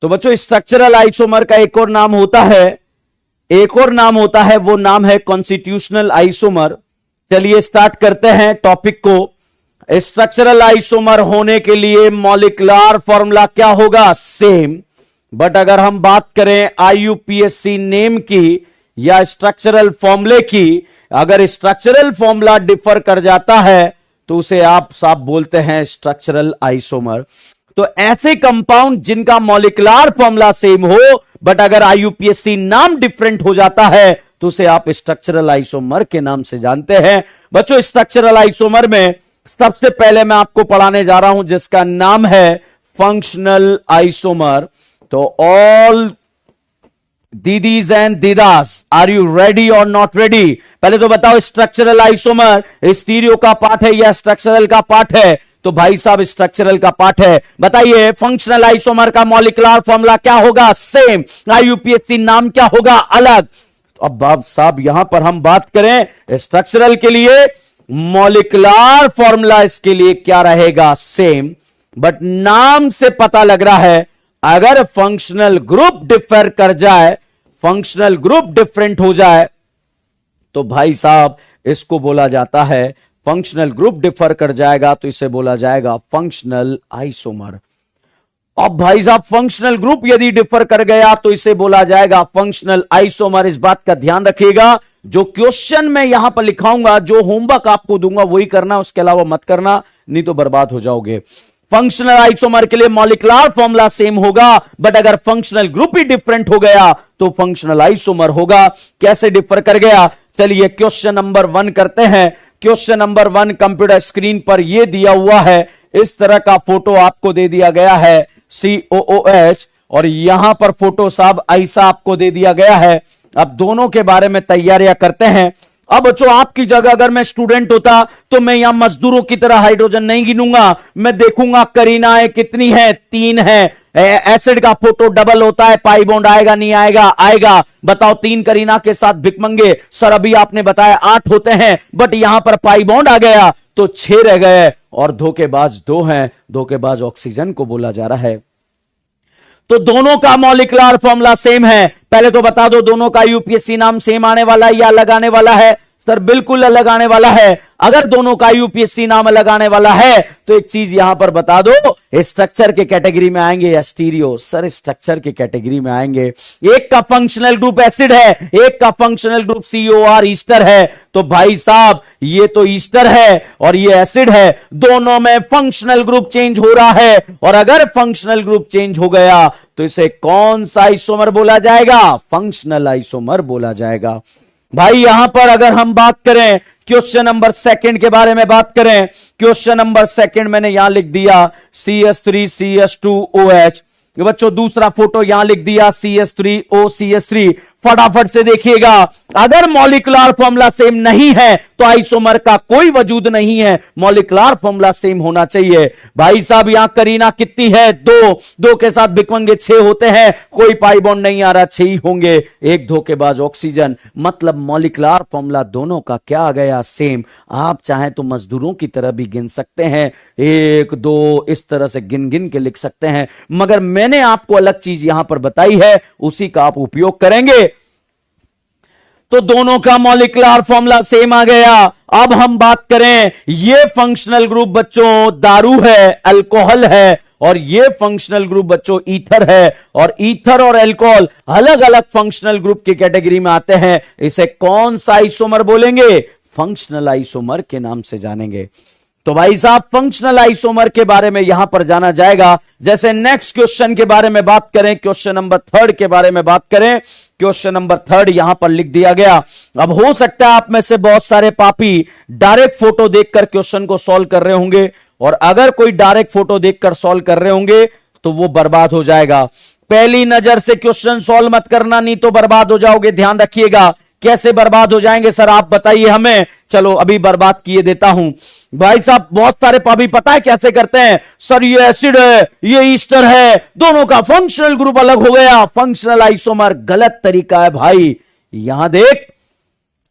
तो बच्चों स्ट्रक्चरल आइसोमर का एक और नाम होता है, वो नाम है कॉन्स्टिट्यूशनल आइसोमर। चलिए स्टार्ट करते हैं टॉपिक को। स्ट्रक्चरल आइसोमर होने के लिए मॉलिक्यूलर फॉर्मूला क्या होगा? सेम। बट अगर हम बात करें आईयूपीएसी नेम की या स्ट्रक्चरल फॉर्मूले की, अगर स्ट्रक्चरल फॉर्मूला डिफर कर जाता है तो उसे आप साफ बोलते हैं स्ट्रक्चरल आइसोमर। तो ऐसे कंपाउंड जिनका मॉलिक्यूलर फॉर्मूला सेम हो बट अगर आईयूपीएसी नाम डिफरेंट हो जाता है तो उसे आप स्ट्रक्चरल आइसोमर के नाम से जानते हैं। बच्चों स्ट्रक्चरल आइसोमर में सबसे पहले मैं आपको पढ़ाने जा रहा हूं जिसका नाम है फंक्शनल आइसोमर। तो ऑल दीदीज एंड दीदास, आर यू रेडी और नॉट रेडी? पहले तो बताओ स्ट्रक्चरल आइसोमर स्टीरियो का पार्ट है या स्ट्रक्चरल का पार्ट है? तो भाई साहब स्ट्रक्चरल का पार्ट है। बताइए फंक्शनल आइसोमर का मॉलिक्यूलर फॉर्मूला क्या होगा? सेम। आईयूपीएसी नाम क्या होगा? अलग। तो अब साहब यहां पर हम बात करें स्ट्रक्चरल के लिए, मॉलिक्यूलर फॉर्मूला इसके लिए क्या रहेगा? सेम। बट नाम से पता लग रहा है अगर फंक्शनल ग्रुप डिफर कर जाए, फंक्शनल ग्रुप डिफरेंट हो जाए तो भाई साहब इसको बोला जाता है फंक्शनल ग्रुप डिफर कर जाएगा तो इसे बोला जाएगा फंक्शनल आइसोमर। अब भाई साहब फंक्शनल ग्रुप यदि डिफर कर गया तो इसे बोला जाएगा फंक्शनल आइसोमर। इस बात का ध्यान रखिएगा, जो क्वेश्चन मैं यहां पर लिखाऊंगा, जो होमवर्क आपको दूंगा वही करना, उसके अलावा मत करना, नहीं तो बर्बाद हो जाओगे। फंक्शनल आइसोमर के लिए मॉलिक्यूलर फॉर्मूला सेम होगा, बट अगर फंक्शनल ग्रुप ही डिफरेंट हो गया तो फंक्शनल आइसोमर होगा। कैसे डिफर कर गया, चलिए क्वेश्चन नंबर 1 करते हैं। क्वेश्चन नंबर 1 कंप्यूटर स्क्रीन पर यह दिया हुआ है, इस तरह का फोटो आपको दे दिया गया है COOH, और यहां पर फोटो साहब ऐसा आपको दे दिया गया है। अब दोनों के बारे में तैयारियां करते हैं। अब बच्चों आपकी जगह अगर मैं स्टूडेंट होता तो मैं यहां मजदूरों की तरह हाइड्रोजन नहीं गिनूंगा, मैं देखूंगा करीनाएं कितनी है, 3 है। एसिड का फोटो डबल होता है, पाई बॉन्ड आएगा नहीं आएगा, आएगा। बताओ 3 करीना के साथ भिकमंगे, सर अभी आपने बताया 8 होते हैं, बट यहां पर पाई बॉन्ड आ गया तो 6 रह गए, और धोखेबाज 2 हैं। धोखेबाज ऑक्सीजन को बोला जा रहा है। तो दोनों का मॉलिक्यूलर फॉर्मूला सेम है। पहले तो बता दो दोनों का यूपीएससी नाम सेम आने वाला है या अलग आने वाला है? सर बिल्कुल अलग आने वाला है। अगर दोनों का यूपीएससी नाम अलग आने वाला है तो एक चीज यहां पर बता दो, स्ट्रक्चर के कैटेगरी में आएंगे या स्टीरियो? सर स्ट्रक्चर के कैटेगरी में आएंगे। एक का फंक्शनल ग्रुप एसिड है, एक का फंक्शनल ग्रुप COR ईस्टर है। तो भाई साहब ये तो ईस्टर है और ये एसिड है, दोनों में फंक्शनल ग्रुप चेंज हो रहा है, और अगर फंक्शनल ग्रुप चेंज हो गया तो इसे कौन सा आइसोमर बोला जाएगा? फंक्शनल आइसोमर बोला जाएगा। भाई यहां पर अगर हम बात करें क्वेश्चन नंबर 2 के बारे में बात करें, क्वेश्चन नंबर 2 मैंने यहां लिख दिया CH3CH2OH। बच्चों दूसरा फोटो यहां लिख दिया CH3OCH3। फटाफट से देखिएगा, अगर मॉलिक्यूलर फॉर्मूला सेम नहीं है तो आइसोमर का कोई वजूद नहीं है, मॉलिक्यूलर फॉर्मूला सेम होना चाहिए। भाई साहब यहां करीना कितनी है? 2 के साथ भिकमंगे 6 होते हैं, कोई पाई बॉन्ड नहीं आ रहा, 6 ही होंगे। एक धोखेबाज ऑक्सीजन, मतलब मॉलिक्यूलर फॉर्मूला दोनों का क्या आ गया? सेम। आप चाहें तो मजदूरों की तरह भी गिन सकते हैं, 1 2 इस तरह से गिन गिन के लिख सकते हैं, मगर मैंने आपको अलग चीज यहां पर बताई है, उसी का आप उपयोग करेंगे। तो दोनों का मॉलिक्यूलर फॉर्मूला सेम आ गया। अब हम बात करें, ये फंक्शनल ग्रुप बच्चों दारू है, अल्कोहल है, और ये फंक्शनल ग्रुप बच्चों ईथर है, और ईथर और अल्कोहल अलग अलग फंक्शनल ग्रुप की कैटेगरी में आते हैं। इसे कौन सा आइसोमर बोलेंगे? फंक्शनल आइसोमर के नाम से जानेंगे। तो भाई साहब फंक्शनल आइसोमर के बारे में यहां पर जाना जाएगा। जैसे नेक्स्ट क्वेश्चन के बारे में बात करें, क्वेश्चन नंबर 3 के बारे में बात करें, क्वेश्चन नंबर 3 यहां पर लिख दिया गया। अब हो सकता है आप में से बहुत सारे पापी डायरेक्ट फोटो देखकर क्वेश्चन को सॉल्व कर रहे होंगे, और अगर कोई डायरेक्ट फोटो देखकर सॉल्व कर रहे होंगे तो वो बर्बाद हो जाएगा। पहली नजर से क्वेश्चन सॉल्व मत करना, नहीं तो बर्बाद हो जाओगे। ध्यान रखिएगा। कैसे बर्बाद हो जाएंगे सर आप बताइए हमें? चलो अभी बर्बाद किए देता हूं। भाई साहब बहुत सारे पापी पता है कैसे करते हैं? सर ये एसिड है, ये ईस्टर है, दोनों का फंक्शनल ग्रुप अलग हो गया, फंक्शनल आइसोमर। गलत तरीका है भाई। यहां देख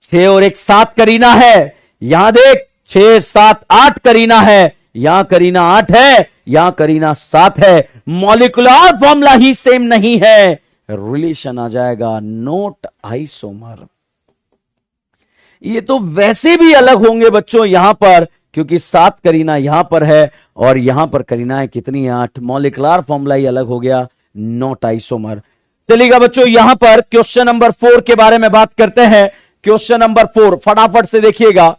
6 और 1 7 करीना है, यहां देख 6 7 8 करीना है, यहां करीना 8 है, यहां करीना 7 है। मॉलिक्यूलर फॉर्मूला ही सेम नहीं है, रिलेशन आ जाएगा नोट आइसोमर। ये तो वैसे भी अलग होंगे बच्चों यहां पर, क्योंकि 7 करीना यहां पर है और यहां पर करीनाएं कितनी 8, मॉलिक्यूलर फॉर्मूला ही अलग हो गया, नॉट आइसोमर। चलिएगा बच्चों यहां पर क्वेश्चन नंबर 4 के बारे में बात करते हैं। क्वेश्चन नंबर 4 फटाफट से देखिएगा,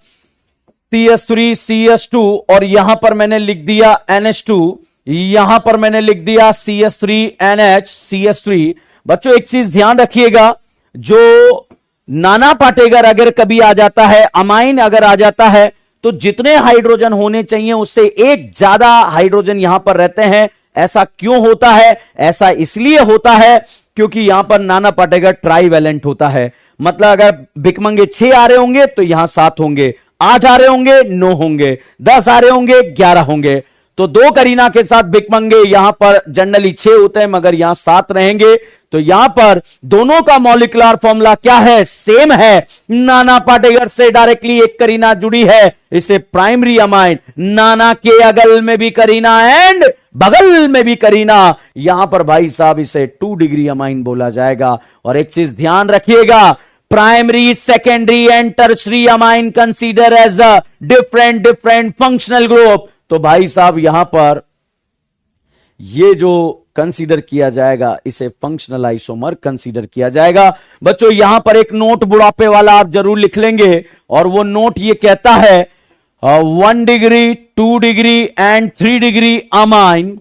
CH3CH2 और यहां पर मैंने लिख दिया NH2, यहां पर मैंने लिख दिया CH3NH बच्चों एक चीज ध्यान रखिएगा, जो नाना पाटेगर अगर कभी आ जाता है, अमाइन अगर आ जाता है, तो जितने हाइड्रोजन होने चाहिए उससे एक ज्यादा हाइड्रोजन यहां पर रहते हैं। ऐसा क्यों होता है? ऐसा इसलिए होता है क्योंकि यहां पर नाना पाटेगर ट्राईवैलेंट होता है। मतलब अगर भिकमंगे 6 आ रहे होंगे तो यहां 7 होंगे, 8 आ रहे होंगे 9 होंगे, 10 आ रहे होंगे 11 होंगे। तो 2 करीना के साथ भिकमंगे यहां पर जनरली 6 होते हैं, मगर यहां 7 रहेंगे। तो यहां पर दोनों का मॉलिक्यूलर फॉर्मूला क्या है? सेम है। नाना पाटेगर से डायरेक्टली एक करीना जुड़ी है, इसे प्राइमरी अमाइन। नाना के अगल में भी करीना एंड बगल में भी करीना, यहां पर भाई साहब इसे 2 डिग्री अमाइन बोला जाएगा। और एक चीज ध्यान रखिएगा, primary, secondary and tertiary amine consider as a different functional group. तो भाई साहब यहां पर ये जो कंसीडर किया जाएगा इसे फंक्शनल आइसोमर कंसीडर किया जाएगा। बच्चों यहां पर एक नोट बुढ़ापे वाला आप जरूर लिख लेंगे, और वो नोट ये कहता है 1 degree, 2 degree and 3 degree amine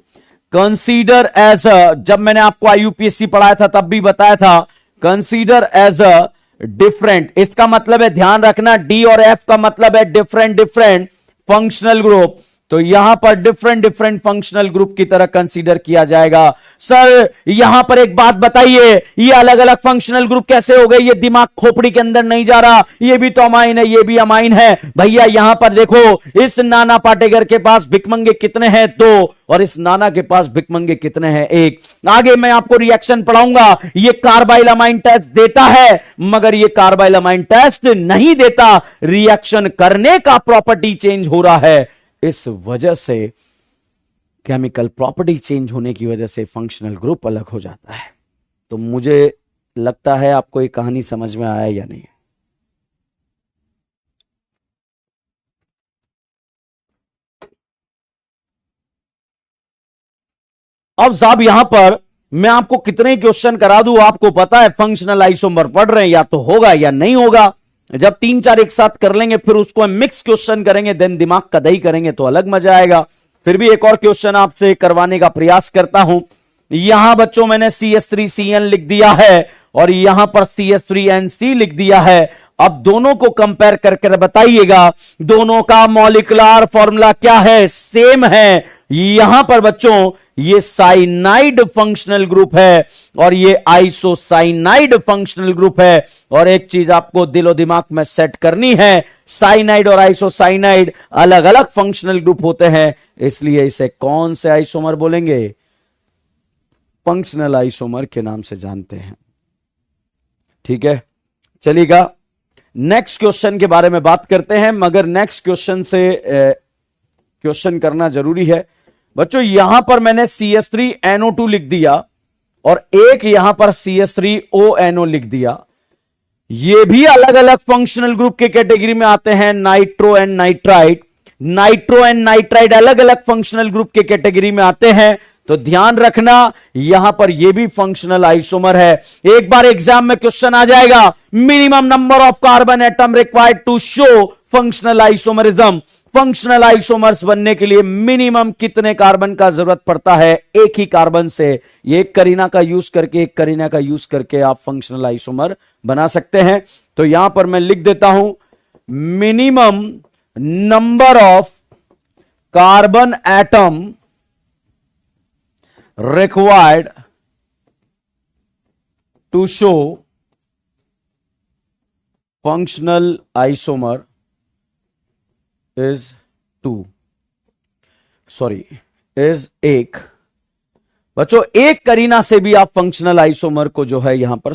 consider as a, जब मैंने आपको आईयूपीएससी पढ़ाया था तब भी बताया था, कंसीडर एज अ डिफरेंट, इसका मतलब है ध्यान रखना डी और एफ का मतलब है डिफरेंट फंक्शनल ग्रुप। तो यहां पर डिफरेंट फंक्शनल ग्रुप की तरह कंसीडर किया जाएगा। सर यहां पर एक बात बताइए, ये अलग अलग फंक्शनल ग्रुप कैसे हो गए? ये दिमाग खोपड़ी के अंदर नहीं जा रहा, ये भी तो अमाइन है, ये भी अमाइन है। भैया यहां पर देखो, इस नाना पाटेकर के पास भिकमंगे कितने हैं? 2, और इस नाना के पास भिकमंगे कितने हैं? 1। आगे मैं आपको रिएक्शन पढ़ाऊंगा, ये कार्बाइल अमाइन टेस्ट देता है, मगर ये कार्बाइल अमाइन टेस्ट नहीं देता, रिएक्शन करने का प्रॉपर्टी चेंज हो रहा है। इस वजह से केमिकल प्रॉपर्टी चेंज होने की वजह से फंक्शनल ग्रुप अलग हो जाता है। तो मुझे लगता है आपको ये कहानी समझ में आया या नहीं? अब साहब यहां पर मैं आपको कितने क्वेश्चन करा दूं, आपको पता है फंक्शनल आइसोमर पढ़ रहे हैं, या तो होगा या नहीं होगा। जब 3-4 एक साथ कर लेंगे फिर उसको हम मिक्स क्वेश्चन करेंगे, देन दिमाग का दही करेंगे तो अलग मजा आएगा। फिर भी एक और क्वेश्चन आपसे करवाने का प्रयास करता हूं। यहां बच्चों मैंने CH3CN लिख दिया है और यहां पर CH3NC लिख दिया है। अब दोनों को कंपेयर करके बताइएगा दोनों का मॉलिक्यूलर फॉर्मूला क्या है? सेम है। यहां पर बच्चों ये साइनाइड फंक्शनल ग्रुप है और ये आइसोसाइनाइड फंक्शनल ग्रुप है। और एक चीज आपको दिलो दिमाग में सेट करनी है, साइनाइड और आइसोसाइनाइड अलग अलग फंक्शनल ग्रुप होते हैं, इसलिए इसे कौन से आइसोमर बोलेंगे? फंक्शनल आइसोमर के नाम से जानते हैं। ठीक है, चलिएगा नेक्स्ट क्वेश्चन के बारे में बात करते हैं, मगर नेक्स्ट क्वेश्चन से क्वेश्चन करना जरूरी है। बच्चों यहां पर मैंने CH3NO2 लिख दिया और एक यहां पर CH3ONO लिख दिया। ये भी अलग अलग फंक्शनल ग्रुप के कैटेगरी में आते हैं, nitro and nitride. Nitro and nitride अलग अलग फंक्शनल ग्रुप के कैटेगरी में आते हैं, तो ध्यान रखना यहां पर यह भी फंक्शनल आइसोमर है। एक बार एग्जाम में क्वेश्चन आ जाएगा, minimum number of carbon atom required to show functional isomerism. Functional isomers बनने के लिए मिनिमम कितने कार्बन का जरूरत पड़ता है? एक ही कार्बन से, ये एक करीना का यूज करके, एक करीना का यूज करके आप फंक्शनल आइसोमर बना सकते हैं। तो यहां पर मैं लिख देता हूं minimum number of carbon atom required to show functional isomer is 2, is 1। बच्चों एक करीना से भी आप फंक्शनल आइसोमर को जो है यहां पर,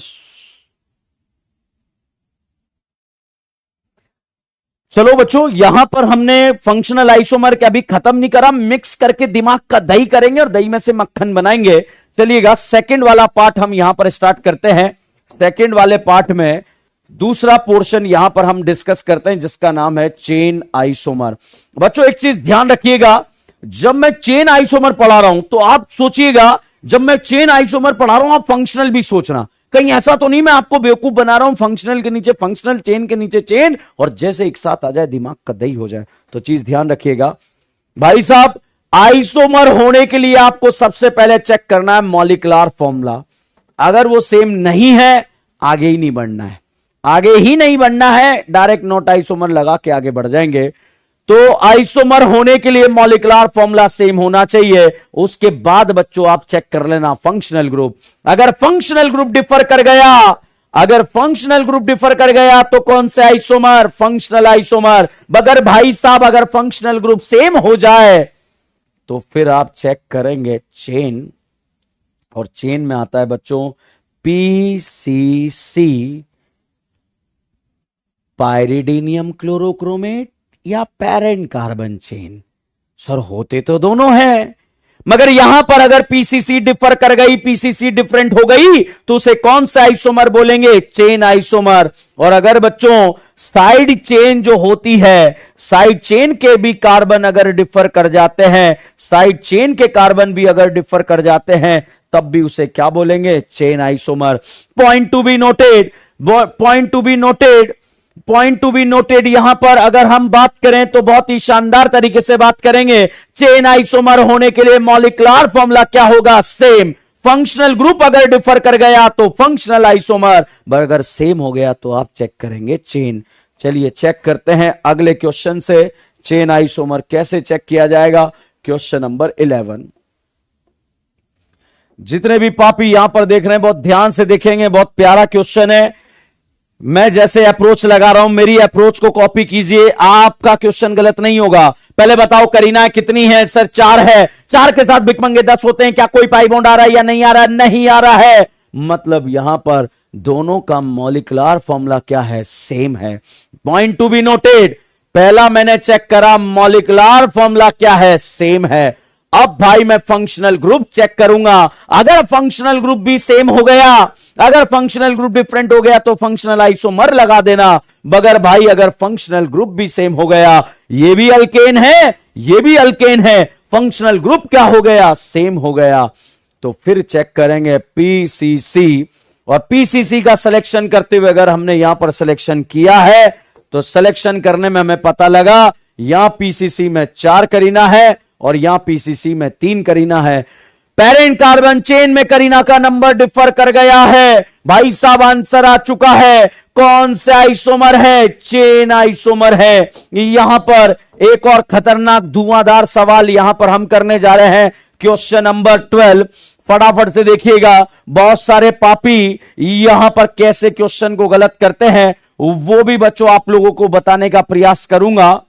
चलो बच्चों यहां पर हमने फंक्शनल आइसोमर का भी खत्म नहीं करा, मिक्स करके दिमाग का दही करेंगे और दही में से मक्खन बनाएंगे। चलिएगा सेकंड वाला पार्ट हम यहां पर स्टार्ट करते हैं। सेकंड वाले पार्ट में दूसरा पोर्शन यहां पर हम डिस्कस करते हैं जिसका नाम है चेन आइसोमर। बच्चों एक चीज ध्यान रखिएगा, जब मैं चेन आइसोमर पढ़ा रहा हूं तो आप सोचिएगा, जब मैं चेन आइसोमर पढ़ा रहा हूं आप फंक्शनल भी सोचना, कहीं ऐसा तो नहीं मैं आपको बेवकूफ बना रहा हूं, फंक्शनल के नीचे फंक्शनल, चेन के नीचे चेन, और जैसे एक साथ आ जाए दिमाग का दही हो जाए। तो चीज ध्यान रखिएगा भाई साहब, आइसोमर होने के लिए आपको सबसे पहले चेक करना है मॉलिक्यूलर फॉर्मूला। अगर वो सेम नहीं है आगे ही नहीं बढ़ना है, आगे ही नहीं बढ़ना है, डायरेक्ट नॉट आइसोमर लगा के आगे बढ़ जाएंगे। तो आइसोमर होने के लिए मॉलिक्यूलर फॉर्मूला सेम होना चाहिए। उसके बाद बच्चों आप चेक कर लेना फंक्शनल ग्रुप। अगर फंक्शनल ग्रुप डिफर कर गया, अगर फंक्शनल ग्रुप डिफर कर गया तो कौन से आइसोमर? Functional isomer. मगर भाई साहब अगर फंक्शनल ग्रुप सेम हो जाए तो फिर आप चेक करेंगे चेन, और चेन में आता है बच्चों PCC, पायरिडीनियम क्लोरोक्रोमेट या पेरेंट कार्बन चेन। सर होते तो दोनों हैं, मगर यहां पर अगर पीसीसी डिफर कर गई, पीसीसी डिफरेंट हो गई, तो उसे कौन सा आइसोमर बोलेंगे? Chain isomer. और अगर बच्चों साइड चेन जो होती है, साइड चेन के भी कार्बन अगर डिफर कर जाते हैं, साइड चेन के कार्बन भी अगर डिफर कर जाते हैं, तब भी उसे क्या बोलेंगे? Chain isomer. Point to be noted, point to be noted, point to be noted. यहां पर अगर हम बात करें तो बहुत ही शानदार तरीके से बात करेंगे। चेन आइसोमर होने के लिए मॉलिक्यूलर फॉर्मूला क्या होगा? सेम। फंक्शनल ग्रुप अगर डिफर कर गया तो फंक्शनल आइसोमर, अगर सेम हो गया तो आप चेक करेंगे चेन। चलिए चेक करते हैं अगले क्वेश्चन से चेन आइसोमर कैसे चेक किया जाएगा। Question number 11। जितने भी पापी यहां पर देख रहे हैं बहुत ध्यान से देखेंगे, बहुत प्यारा क्वेश्चन है। मैं जैसे अप्रोच लगा रहा हूं, मेरी अप्रोच को कॉपी कीजिए, आपका क्वेश्चन गलत नहीं होगा। पहले बताओ करीना कितनी है? सर 4 है। 4 के साथ भिकमंगे 10 होते हैं। क्या कोई पाई बॉन्ड आ रहा है या नहीं आ रहा है? नहीं आ रहा है। मतलब यहां पर दोनों का मॉलिक्यूलर फॉर्मूला क्या है? सेम है। Point to be noted. पहला मैंने चेक करा, मॉलिक्यूलर फॉर्मूला क्या है? सेम है। अब भाई मैं फंक्शनल ग्रुप चेक करूंगा। अगर फंक्शनल ग्रुप भी सेम हो गया, अगर फंक्शनल ग्रुप डिफरेंट हो गया तो फंक्शनल आइसोमर लगा देना। मगर भाई अगर फंक्शनल ग्रुप भी सेम हो गया, ये भी अल्केन है, ये भी अल्केन है, फंक्शनल ग्रुप क्या हो गया? सेम हो गया। तो फिर चेक करेंगे पीसीसी। और पीसीसी का सिलेक्शन करते हुए अगर हमने यहां पर सिलेक्शन किया है तो सिलेक्शन करने में हमें पता लगा यहां पीसीसी में 4 करीना है और यहां पीसीसी में 3 करीना है। पेरेंट कार्बन चेन में करीना का नंबर डिफर कर गया है। भाई साहब आंसर आ चुका है। कौन से आइसोमर है? चेन आइसोमर है। यहां पर एक और खतरनाक धुआंधार सवाल यहां पर हम करने जा रहे हैं। क्वेश्चन नंबर 12 फटाफट से देखिएगा। बहुत सारे पापी यहां पर कैसे क्वेश्चन को गलत करते हैं वो भी बच्चों आप लोगों को बताने का प्रयास करूंगा।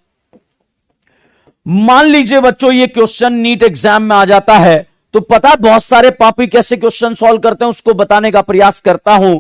मान लीजिए बच्चों ये क्वेश्चन नीट एग्जाम में आ जाता है तो पता बहुत सारे पापी कैसे क्वेश्चन सॉल्व करते हैं उसको बताने का प्रयास करता हूं।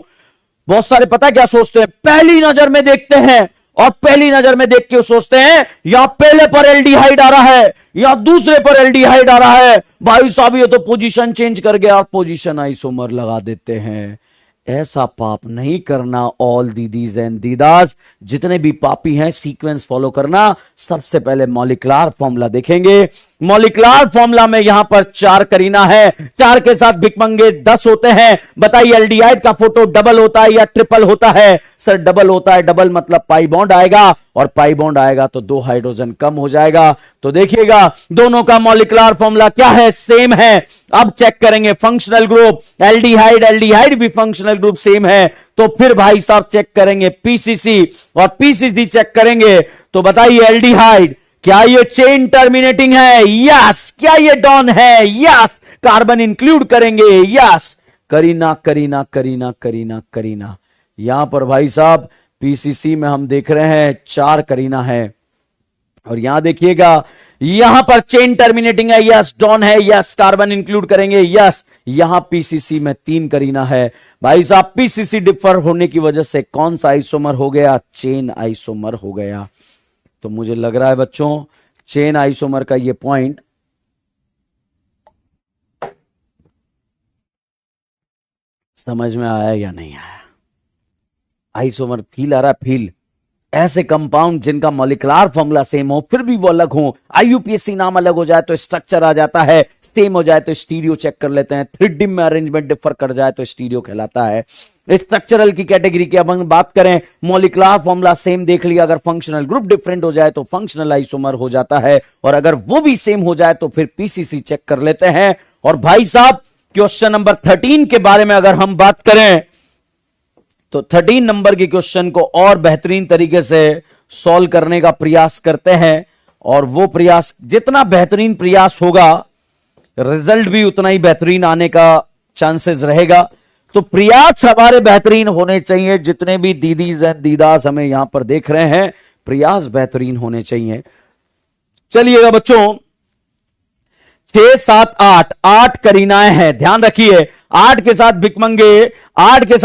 बहुत सारे पता क्या सोचते हैं? पहली नजर में देखते हैं और पहली नजर में देख के सोचते हैं यहां पहले पर एल्डिहाइड आ रहा है, यहां दूसरे पर एल्डिहाइड आ रहा है। भाई साहब ये तो पोजीशन चेंज कर गया और पोजीशन आइसोमर लगा देते हैं। ऐसा पाप नहीं करना। ऑल दीदीज एंड दीदास, जितने भी पापी हैं सीक्वेंस फॉलो करना। सबसे पहले मॉलिक्यूलर फॉर्मूला देखेंगे। मॉलिक्यूलर फॉर्मूला में यहां पर 4 करीना है, 4 के साथ भिकमंगे 10 होते हैं। बताइए एल्डिहाइड का फोटो डबल होता है या ट्रिपल होता है? सर डबल होता है। डबल मतलब पाई बॉन्ड आएगा और पाई बॉन्ड आएगा तो 2 हाइड्रोजन कम हो जाएगा। तो देखिएगा दोनों का मॉलिक्यूलर फॉर्मूला क्या है? सेम है। अब चेक करेंगे फंक्शनल ग्रुप। एल्डिहाइड एल्डिहाइड भी फंक्शनल ग्रुप सेम है। तो फिर भाई साहब चेक करेंगे पीसीसी और पीसीसी चेक करेंगे। तो बताइए एल्डिहाइड क्या ये चेन टर्मिनेटिंग है? यस। क्या ये डॉन है? यस। कार्बन इंक्लूड करेंगे? यस। करीना करीना करीना करीना करीना। यहां पर भाई साहब पीसीसी में हम देख रहे हैं 4 करीना है और यहां देखिएगा यहां पर चेन टर्मिनेटिंग है। यस। डॉन है? यस। कार्बन इंक्लूड करेंगे? यस। यहां पीसीसी में 3 करीना है। भाई साहब पीसीसी डिफर होने की वजह से कौन सा आइसोमर हो गया? चेन आइसोमर हो गया। तो मुझे लग रहा है बच्चों चेन आइसोमर का ये पॉइंट समझ में आया या नहीं आया? आइसोमर फील आ रहा है? फील ऐसे कंपाउंड जिनका मॉलिक्यूलर फॉर्मूला सेम हो फिर भी वो अलग हो। आईयूपीएसी नाम अलग हो जाए तो स्ट्रक्चर आ जाता है, सेम हो जाए तो स्टीरियो चेक कर लेते हैं। 3D में अरेंजमेंट डिफर कर जाए तो स्टीरियो कहलाता है। स्ट्रक्चरल की कैटेगरी की अब हम बात करें, मॉलिक्यूलर फॉर्मूला सेम देख लिया, अगर फंक्शनल ग्रुप डिफरेंट हो जाए तो फंक्शनल आइसोमर हो जाता है और अगर वो भी सेम हो जाए तो फिर पीसीसी चेक कर लेते हैं। और भाई साहब क्वेश्चन नंबर 13 के बारे में अगर हम बात करें तो 13 नंबर के क्वेश्चन को और बेहतरीन तरीके से सॉल्व करने का प्रयास करते हैं और वो प्रयास जितना बेहतरीन प्रयास होगा रिजल्ट भी उतना ही बेहतरीन आने का चांसेस रहेगा। तो प्रयास हमारे बेहतरीन होने चाहिए। जितने भी दीदीज एंड दीदास हमें यहां पर देख रहे हैं प्रयास बेहतरीन होने चाहिए। चलिएगा बच्चों 6 7 8 8 करीनाएं हैं, ध्यान रखिए। 8 के साथ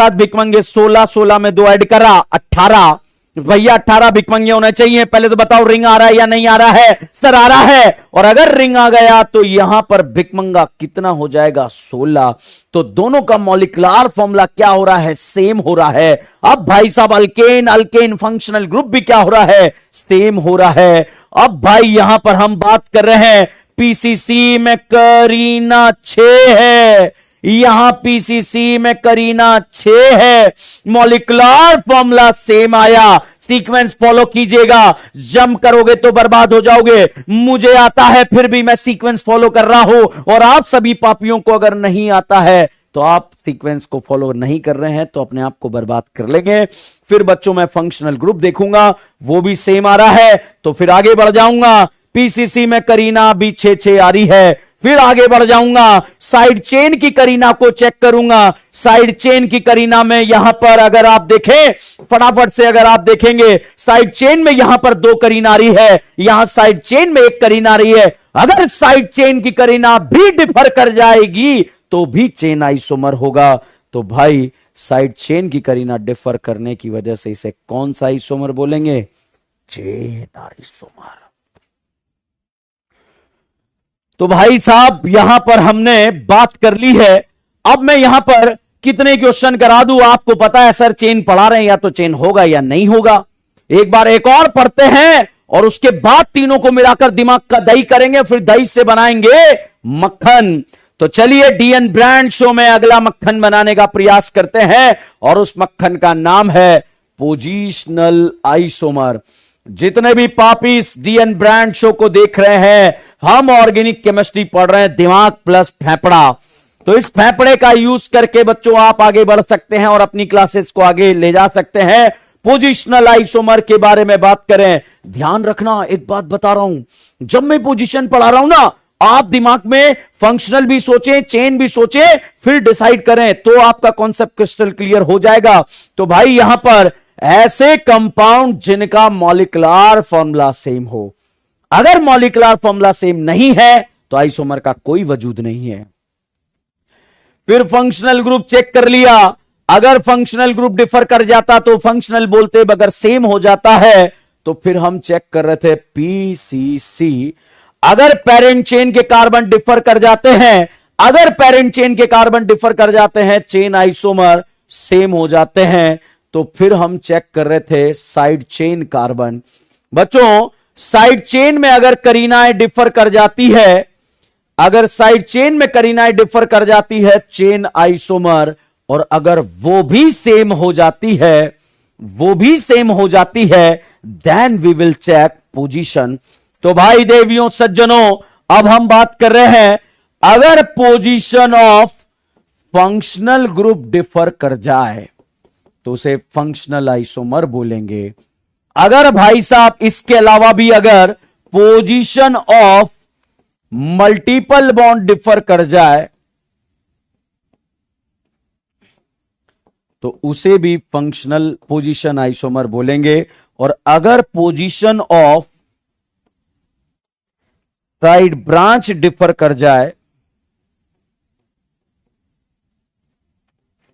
भिकमंगे 16 16 में 2 ऐड करा 18 भैया 18 भिकमंगे होने चाहिए। पहले तो बताओ रिंग आ रहा है या नहीं आ रहा है? सर आ रहा है। और अगर रिंग आ गया तो यहां पर भिकमंगा कितना हो जाएगा? 16। तो दोनों का मॉलिक्यूलर फॉर्मूला क्या हो रहा है? सेम हो रहा है। अब भाई साहब अल्केन अल्केन फंक्शनल ग्रुप भी क्या हो रहा है? सेम हो रहा है। अब भाई यहां पर हम बात कर रहे हैं पीसीसी में करीना 6 है, यहां पीसीसी में करीना 6 है। मॉलिक्यूलर फॉर्मूला सेम आया। सीक्वेंस फॉलो कीजिएगा, जंप करोगे तो बर्बाद हो जाओगे। मुझे आता है फिर भी मैं सीक्वेंस फॉलो कर रहा हूं, और आप सभी पापियों को अगर नहीं आता है तो आप सीक्वेंस को फॉलो नहीं कर रहे हैं तो अपने आप को बर्बाद कर लेंगे। फिर बच्चों मैं फंक्शनल ग्रुप देखूंगा, वो भी सेम आ रहा है तो फिर आगे बढ़ जाऊंगा। पीसीसी में करीना भी 6 आ रही है। फिर आगे बढ़ जाऊंगा, साइड चेन की करीना को चेक करूंगा। साइड चेन की करीना में यहां पर अगर आप देखें, फटाफट से अगर आप देखेंगे, साइड चेन में यहां पर 2 करीना आ रही है, यहां साइड चेन में 1 करीना आ रही है। अगर साइड चेन की करीना भी डिफर कर जाएगी तो भी चेन आइसोमर होगा। तो भाई साइड चेन की करीना डिफर करने की वजह से इसे कौन सा आइसोमर बोलेंगे? Chain isomer. तो भाई साहब यहां पर हमने बात कर ली है। अब मैं यहां पर कितने क्वेश्चन करा दूं? आपको पता है सर चेन पढ़ा रहे हैं, या तो चेन होगा या नहीं होगा। एक बार एक और पढ़ते हैं और उसके बाद तीनों को मिलाकर दिमाग का दही करेंगे, फिर दही से बनाएंगे मक्खन। तो चलिए डीएन ब्रांड शो में अगला मक्खन बनाने का प्रयास करते हैं, और उस मक्खन का नाम है पोजिशनल आइसोमर। जितने भी पापीस डीएन ब्रांड शो को देख रहे हैं, हम ऑर्गेनिक केमिस्ट्री पढ़ रहे हैं, दिमाग प्लस फेफड़ा। तो इस फेफड़े का यूज करके बच्चों आप आगे बढ़ सकते हैं और अपनी क्लासेस को आगे ले जा सकते हैं। पोजिशनल आइसोमर के बारे में बात करें, ध्यान रखना एक बात बता रहा हूं, जब मैं पोजीशन पढ़ा रहा हूं ना, आप दिमाग में फंक्शनल भी सोचें, चेन भी सोचें, फिर डिसाइड करें, तो आपका कॉन्सेप्ट क्रिस्टल क्लियर हो जाएगा। तो भाई यहां पर ऐसे कंपाउंड जिनका मॉलिक्यूलर फॉर्मूला सेम हो, अगर मॉलिक्यूलर फॉर्मूला सेम नहीं है तो आइसोमर का कोई वजूद नहीं है। फिर फंक्शनल ग्रुप चेक कर लिया, अगर फंक्शनल ग्रुप डिफर कर जाता तो फंक्शनल बोलते, अगर सेम हो जाता है तो फिर हम चेक कर रहे थे पीसीसी। अगर पेरेंट चेन के कार्बन डिफर कर जाते हैं, अगर पेरेंट चेन के कार्बन डिफर कर जाते हैं, चेन आइसोमर सेम हो जाते हैं, तो फिर हम चेक कर रहे थे साइड चेन कार्बन। बच्चों साइड चेन में अगर करीनाएं डिफर कर जाती है, अगर साइड चेन में करीनाएं डिफर कर जाती है, चेन आइसोमर, और अगर वो भी सेम हो जाती है, वो भी सेम हो जाती है, then we will check position. तो भाई देवियों सज्जनों, अब हम बात कर रहे हैं, अगर position of functional group differ कर जाए तो उसे फंक्शनल आइसोमर बोलेंगे। अगर भाई साहब इसके अलावा भी अगर position of multiple bond differ कर जाए तो उसे भी फंक्शनल पोजीशन आइसोमर बोलेंगे। और अगर position of side branch differ कर जाए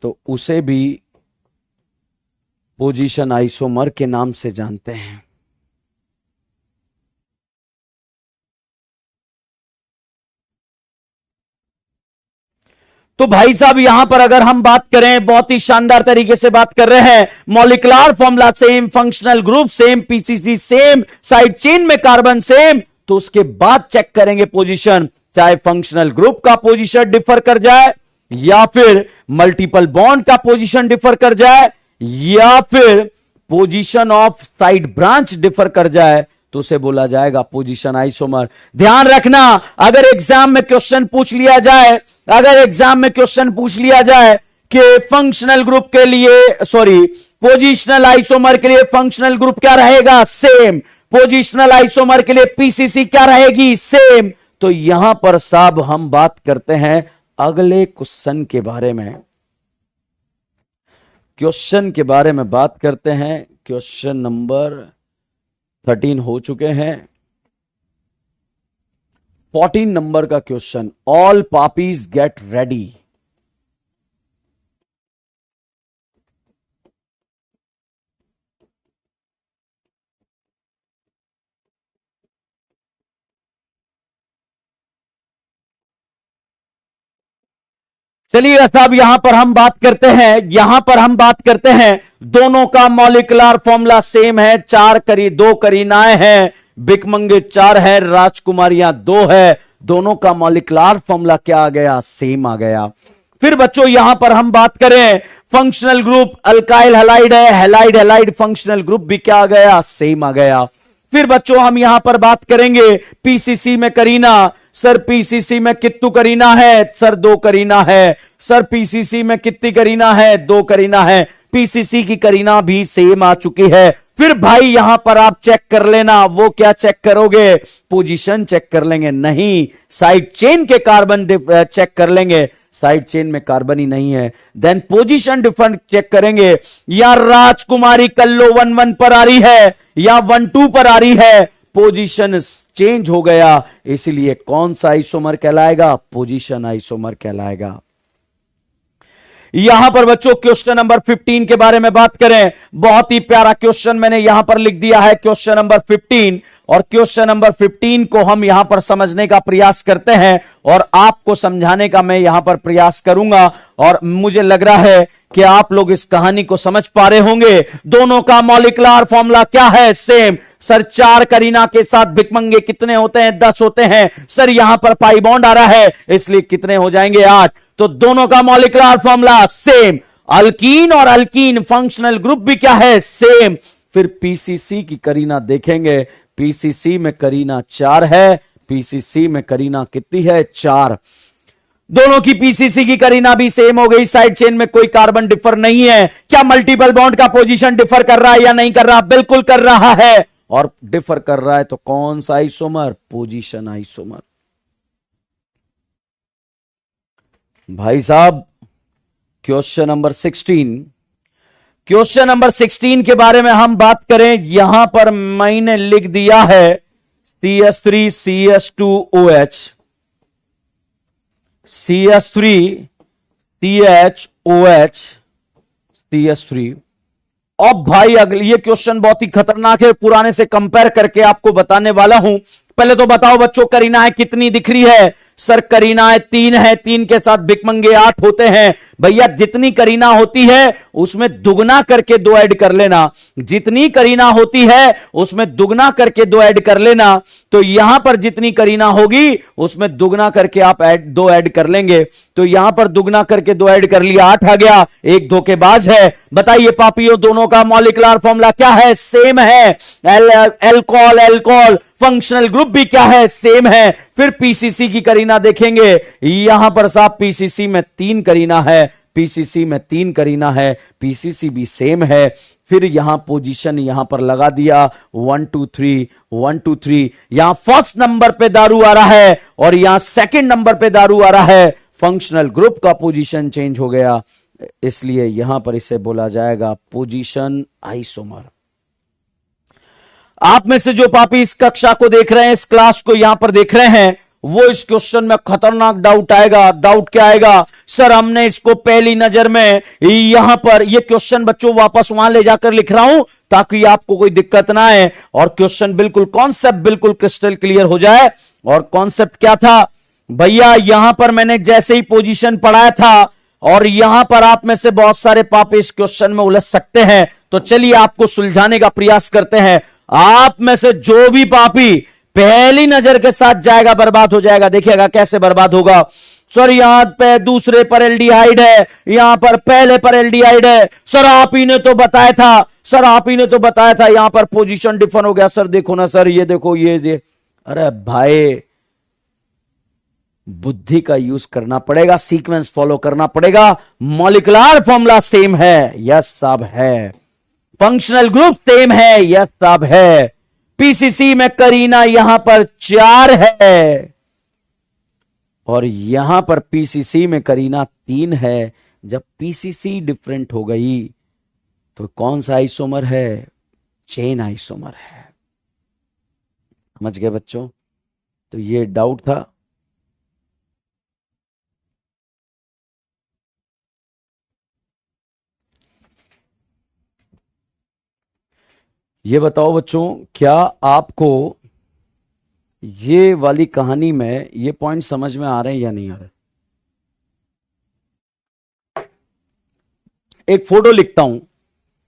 तो उसे भी पोजीशन आइसोमर के नाम से जानते हैं। तो भाई साहब यहां पर अगर हम बात करें, बहुत ही शानदार तरीके से बात कर रहे हैं, molecular formula same, functional group same, PCC same, side chain में कार्बन सेम, तो उसके बाद चेक करेंगे पोजीशन, चाहे फंक्शनल ग्रुप का पोजीशन डिफर कर जाए, या फिर मल्टीपल बॉन्ड का पोजीशन डिफर कर जाए, या फिर position of side branch differ कर जाए, तो उसे बोला जाएगा पोजीशन आइसोमर। ध्यान रखना, अगर एग्जाम में क्वेश्चन पूछ लिया जाए, अगर एग्जाम में क्वेश्चन पूछ लिया जाए कि फंक्शनल ग्रुप के लिए, सॉरी, पोजीशनल आइसोमर के लिए फंक्शनल ग्रुप क्या रहेगा? सेम। पोजीशनल आइसोमर के लिए पीसीसी क्या रहेगी? सेम। तो यहां पर साहब हम बात करते हैं अगले क्वेश्चन के बारे में, क्वेश्चन के बारे में बात करते हैं। क्वेश्चन नंबर 13 हो चुके हैं। 14 नंबर का क्वेश्चन, ऑल पापीज गेट रेडी। चलिए साहब, यहां पर हम बात करते हैं दोनों का मॉलिक्यूलर फॉर्मूला सेम है। दो करीनाएं हैं, भिकमंगे 4 है, राजकुमारियां 2 है। दोनों का मॉलिक्यूलर फॉर्मूला क्या आ गया? सेम आ गया। फिर बच्चों यहां पर हम बात करें फंक्शनल ग्रुप, अल्काइल हैलाइड है, हैलाइड हैलाइड फंक्शनल ग्रुप भी क्या आ गया? सेम आ गया। फिर बच्चों हम यहां पर बात करेंगे पीसीसी में करीना। सर पीसीसी में कितनी करीना है? सर 2 करीना है। सर पीसीसी में कितनी करीना है? 2 करीना है। पीसीसी की करीना भी सेम आ चुकी है। फिर भाई यहां पर आप चेक कर लेना, वो क्या चेक करोगे? पोजीशन चेक कर लेंगे? नहीं, साइड चेन के कार्बन चेक कर लेंगे। साइड चेन में कार्बन ही नहीं है। देन पोजीशन डिफरेंट चेक करेंगे। या राजकुमारी कल्लो 1-1 पर आ रही है या 1-2 पर आ रही है, पोजीशन चेंज हो गया, इसलिए कौन सा आइसोमर कहलाएगा? पोजीशन आइसोमर कहलाएगा। यहां पर बच्चों क्वेश्चन नंबर 15 के बारे में बात करें, बहुत ही प्यारा क्वेश्चन मैंने यहां पर लिख दिया है, क्वेश्चन नंबर 15। और क्वेश्चन नंबर 15 को हम यहां पर समझने का प्रयास करते हैं और आपको समझाने का मैं यहां पर प्रयास करूंगा। और मुझे लग रहा है कि आप लोग इस कहानी को समझ पा रहे होंगे। दोनों का मॉलिक्यूलर फॉर्मूला क्या है? सेम। सर 4 करीना के साथ भिकमंगे कितने होते हैं? 10 होते हैं। सर यहां पर पाई बॉन्ड आ रहा है, इसलिए कितने हो जाएंगे? 8। तो दोनों का मॉलिक्यूलर फॉर्मूला सेम। अल्कीन और अल्कीन फंक्शनल ग्रुप भी क्या है? सेम। फिर पीसीसी की करीना देखेंगे, पीसीसी में करीना 4 है, पीसीसी में करीना कितनी है? 4। दोनों की पीसीसी की करीना भी सेम हो गई, साइड चेन में कोई कार्बन डिफर नहीं है। क्या मल्टीपल बॉन्ड का पोजीशन डिफर कर रहा है या नहीं कर रहा? बिल्कुल कर रहा है। और डिफर कर रहा है तो कौन सा आइसोमर? Position isomer. भाई साहब क्वेश्चन नंबर 16, क्वेश्चन नंबर 16 के बारे में हम बात करें, यहां पर मैंने लिख दिया है CS3 CH2OH, CS3 CHOH CS3। अब भाई अगले ये क्वेश्चन बहुत ही खतरनाक है, पुराने से कंपेयर करके आपको बताने वाला हूं। पहले तो बताओ बच्चों करीनाएं कितनी दिख रही है? सर करीनाएं 3 है, 3 के साथ भिकमंगे 8 होते हैं। भैया जितनी करीना होती है उसमें दुगना करके 2 ऐड कर लेना, जितनी करीना होती है उसमें दुगना करके 2 ऐड कर लेना। तो यहां पर जितनी करीना होगी उसमें दुगना करके आप 2 ऐड कर लेंगे। तो यहां पर दुगना करके 2 ऐड कर लिया, 8 आ गया। एक धोखेबाज है। बताइए पापियों दोनों का मॉलिक्यूलर फॉर्मूला क्या है? सेम है। एल्कोहल एल्कोहल फंक्शनल ग्रुप भी क्या है? सेम है। फिर पीसीसी की करीना देखेंगे, यहां पर साहब पीसीसी में 3 करीना है, पीसीसी में 3 करीना है, पीसीसी भी सेम है। फिर यहां पोजीशन यहां पर लगा दिया 1 2 3 1 2 3। यहां फर्स्ट नंबर पे दारू आ रहा है और यहां सेकंड नंबर पे दारू आ रहा है। फंक्शनल ग्रुप का पोजीशन चेंज हो गया, इसलिए यहां पर इसे बोला जाएगा पोजीशन आइसोमर। आप में से जो पापी इस कक्षा को देख रहे हैं, इस क्लास को यहां पर देख रहे हैं, वो इस क्वेश्चन में खतरनाक डाउट आएगा। डाउट क्या आएगा? सर हमने इसको पहली नजर में यहां पर ये क्वेश्चन बच्चों वापस वहां ले जाकर लिख रहा हूं ताकि आपको कोई दिक्कत ना आए और क्वेश्चन बिल्कुल कॉन्सेप्ट बिल्कुल क्रिस्टल क्लियर हो जाए। और कॉन्सेप्ट क्या था भैया? यहां पर मैंने जैसे ही पोजीशन पढ़ाया था और यहां पर आप में से बहुत सारे पापी इस क्वेश्चन में उलझ सकते हैं, तो चलिए आपको सुलझाने का प्रयास करते हैं। आप में से जो भी पापी पहली नजर के साथ जाएगा बर्बाद हो जाएगा। देखिएगा कैसे बर्बाद होगा। सर यहां पे दूसरे पर एल्डिहाइड है, यहां पर पहले पर एल्डिहाइड है। सर आप ही ने तो बताया था, सर आप ही ने तो बताया था यहां पर पोजीशन डिफर हो गया। सर देखो ना सर, ये देखो ये। अरे भाई बुद्धि का यूज करना पड़ेगा, सीक्वेंस फॉलो करना पड़ेगा। मॉलिक्यूलर फॉर्मूला सेम है, यस साहब है। फंक्शनल ग्रुप सेम है, यस साहब है। पीसीसी में करीना यहां पर 4 है और यहां पर पीसीसी में करीना 3 है। जब पीसीसी डिफरेंट हो गई तो कौन सा आइसोमर है? चेन आइसोमर है। समझ गए बच्चों? तो ये डाउट था। ये बताओ बच्चों, क्या आपको ये वाली कहानी में ये पॉइंट समझ में आ रहे हैं या नहीं आ रहे? एक फोटो लिखता हूं,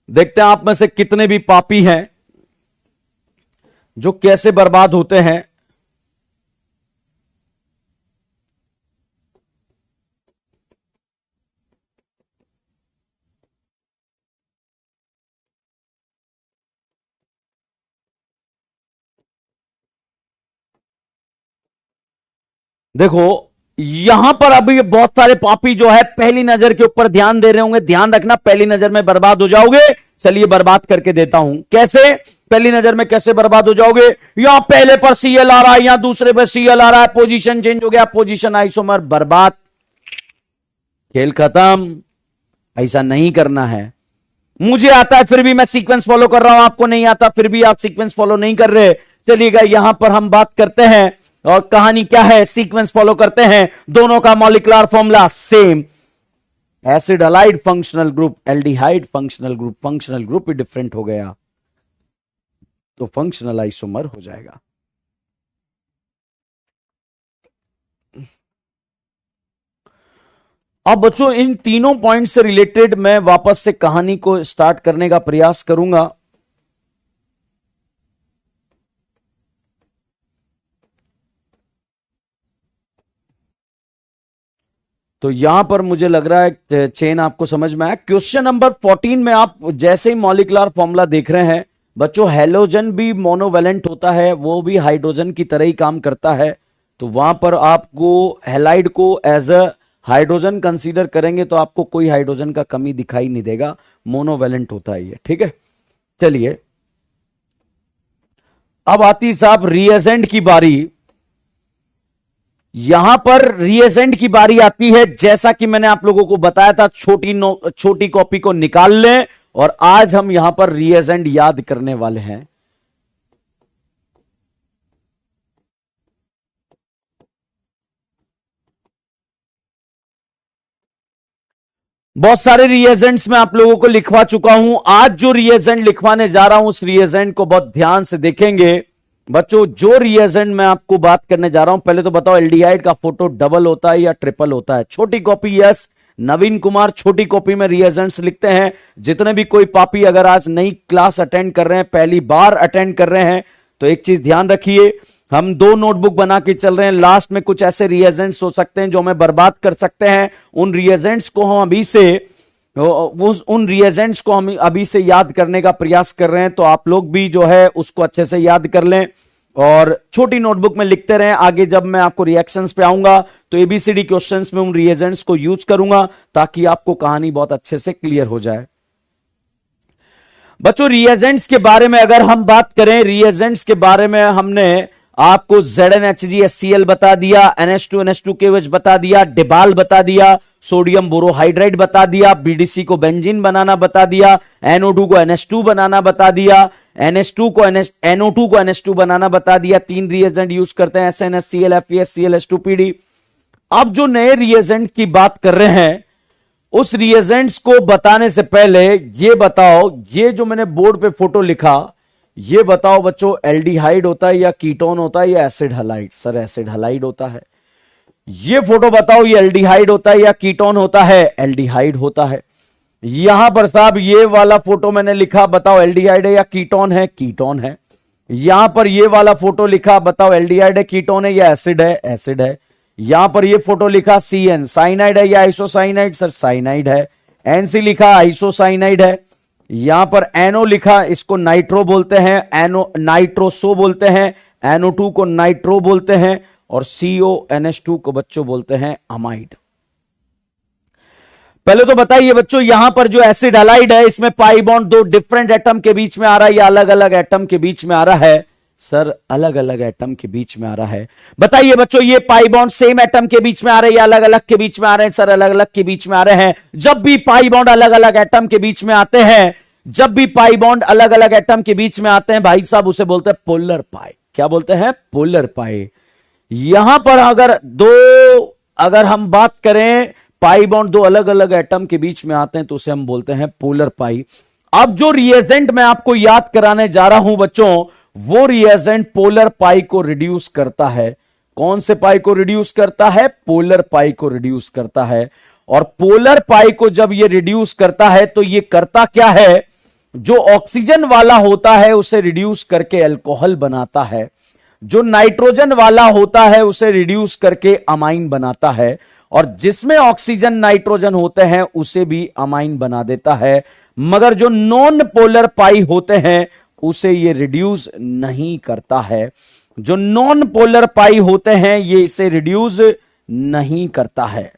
देखते हैं आप में से कितने भी पापी हैं जो कैसे बर्बाद होते हैं। देखो यहां पर अभी बहुत सारे पापी जो है पहली नजर के ऊपर ध्यान दे रहे होंगे। ध्यान रखना, पहली नजर में बर्बाद हो जाओगे। चलिए बर्बाद करके देता हूं। कैसे पहली नजर में कैसे बर्बाद हो जाओगे? यहां पहले पर सीएल आ रहा है, यहां दूसरे पर सीएल आ रहा है, पोजीशन चेंज हो गया, पोजीशन आइसोमर, बर्बाद, खेल खत्म। ऐसा नहीं करना है। मुझे आता है फिर भी मैं सीक्वेंस फॉलो कर रहा हूं, आपको नहीं आता फिर भी आप सीक्वेंस फॉलो नहीं कर रहे। चलिएगा यहां पर हम बात करते हैं और कहानी क्या है, सीक्वेंस फॉलो करते हैं। दोनों का molecular formula same, acid halide functional group, aldehyde functional group, functional group ही डिफरेंट हो गया तो फंक्शनल आइसोमर हो जाएगा। अब बच्चों इन तीनों पॉइंट से रिलेटेड मैं वापस से कहानी को स्टार्ट करने का प्रयास करूंगा। तो यहां पर मुझे लग रहा है चेन आपको समझ में आया। क्वेश्चन नंबर 14 में आप जैसे ही मॉलिक्यूलर फॉर्मूला देख रहे हैं बच्चों, हेलोजन भी मोनोवेलेंट होता है, वो भी हाइड्रोजन की तरह ही काम करता है। तो वहां पर आपको हैलाइड को एज अ हाइड्रोजन कंसीडर करेंगे तो आपको कोई हाइड्रोजन का कमी दिखाई नहीं देगा, मोनोवेलेंट होता है ये, ठीक है। चलिए अब आती साहब रिएजेंट की बारी। यहां पर रिएजेंट की बारी आती है। जैसा कि मैंने आप लोगों को बताया था, छोटी कॉपी को निकाल लें और आज हम यहां पर रिएजेंट याद करने वाले हैं। बहुत सारे रिएजेंट्स में आप लोगों को लिखवा चुका हूं। आज जो रिएजेंट लिखवाने जा रहा हूं उस रिएजेंट को बहुत ध्यान से देखेंगे बच्चों। जो रिएजेंट मैं आपको बात करने जा रहा हूं, पहले तो बताओ एल्डिहाइड का फोटो डबल होता है या ट्रिपल होता है? छोटी कॉपी यस, नवीन कुमार छोटी कॉपी में रिएजेंट्स लिखते हैं। जितने भी कोई पापी अगर आज नई क्लास अटेंड कर रहे हैं, पहली बार अटेंड कर रहे हैं, तो एक चीज ध्यान रखिए, हम 2 नोटबुक बना के चल रहे हैं। लास्ट में कुछ ऐसे रिएजेंट्स हो सकते हैं जो हमें बर्बाद कर सकते हैं। उन रिएजेंट्स को हम अभी से याद करने का प्रयास कर रहे हैं। तो आप लोग भी जो है उसको अच्छे से याद कर लें और छोटी नोटबुक में लिखते रहें। आगे जब मैं आपको रिएक्शंस पे आऊंगा तो एबीसीडी क्वेश्चंस में उन रिएजेंट्स को यूज करूंगा ताकि आपको कहानी बहुत अच्छे से क्लियर हो जाए। बच्चों रिएजेंट्स के बारे में अगर हम बात करें, रिएजेंट्स के बारे में हमने आपको ZnHgHCl बता दिया, NH2NH2KOH बता दिया, डिबाल बता दिया, सोडियम बोरोहाइड्राइड बता दिया, BDC को बेंजीन बनाना बता दिया, NO2 को NH2 बनाना बता दिया, NO2 को NH2 बनाना बता दिया। 3 रिएजेंट यूज करते हैं, SnHCl, FeSCl, H2PD। अब जो नए रिएजेंट की बात कर रहे हैं उस रिएजेंट्स को बताने से पहले ये बताओ, ये जो मैंने बोर्ड पे फोटो लिखा, ये बताओ बच्चों एल्डिहाइड होता है या कीटोन होता है या acid halide? Sir acid halide होता है। ये फोटो बताओ ये एल्डिहाइड होता है या कीटोन होता है? एल्डिहाइड होता है। यहां पर साहब ये वाला फोटो मैंने लिखा, बताओ एल्डिहाइड है या कीटोन है? कीटोन है। यहां पर ये वाला फोटो लिखा, बताओ एल्डिहाइड है, कीटोन है या एसिड है? एसिड है। यहां पर ये फोटो लिखा CN, साइनाइड है या आइसोसाइनाइड? सर साइनाइड है। NC लिखा, आइसोसाइनाइड है। यहां पर NO लिखा, इसको नाइट्रो बोलते हैं, नाइट्रोसो बोलते हैं, NO2 को नाइट्रो बोलते हैं और CONH2 को बच्चों बोलते हैं अमाइड। पहले तो बताइए बच्चों यहां पर जो एसिड हलाइड है इसमें पाई बॉन्ड 2 डिफरेंट एटम के बीच में आ रहा है या अलग अलग एटम के बीच में आ रहा है? सर अलग अलग एटम के बीच में आ रहा है। बताइए बच्चों ये पाई बॉन्ड सेम एटम के बीच में आ रहे हैं या अलग अलग के बीच में आ रहे हैं? सर अलग अलग के बीच में आ रहे हैं। जब भी पाई बॉन्ड अलग अलग एटम के बीच में आते हैं, जब भी पाई बॉन्ड अलग अलग एटम के बीच में आते हैं भाई साहब, उसे बोलते हैं पोलर पाई। क्या बोलते हैं? पोलर पाई। यहां पर अगर हम बात करें पाई बॉन्ड 2 अलग अलग एटम के बीच में आते हैं तो उसे हम बोलते हैं पोलर पाई। अब जो रिएजेंट मैं आपको याद कराने जा रहा हूं बच्चों, वो रिएजेंट पोलर पाई को रिड्यूस करता है। कौन से पाई को रिड्यूस करता है? पोलर पाई को रिड्यूस करता है। और पोलर पाई को जब ये रिड्यूस करता है तो ये करता क्या है, जो ऑक्सीजन वाला होता है उसे रिड्यूस करके अल्कोहल बनाता है, जो नाइट्रोजन वाला होता है उसे रिड्यूस करके अमाइन बनाता है, और जिसमें ऑक्सीजन नाइट्रोजन होते हैं उसे भी अमाइन बना देता है। मगर जो नॉन पोलर पाई होते हैं उसे ये रिड्यूस नहीं करता है। जो नॉन पोलर पाई होते हैं ये इसे रिड्यूस नहीं करता है।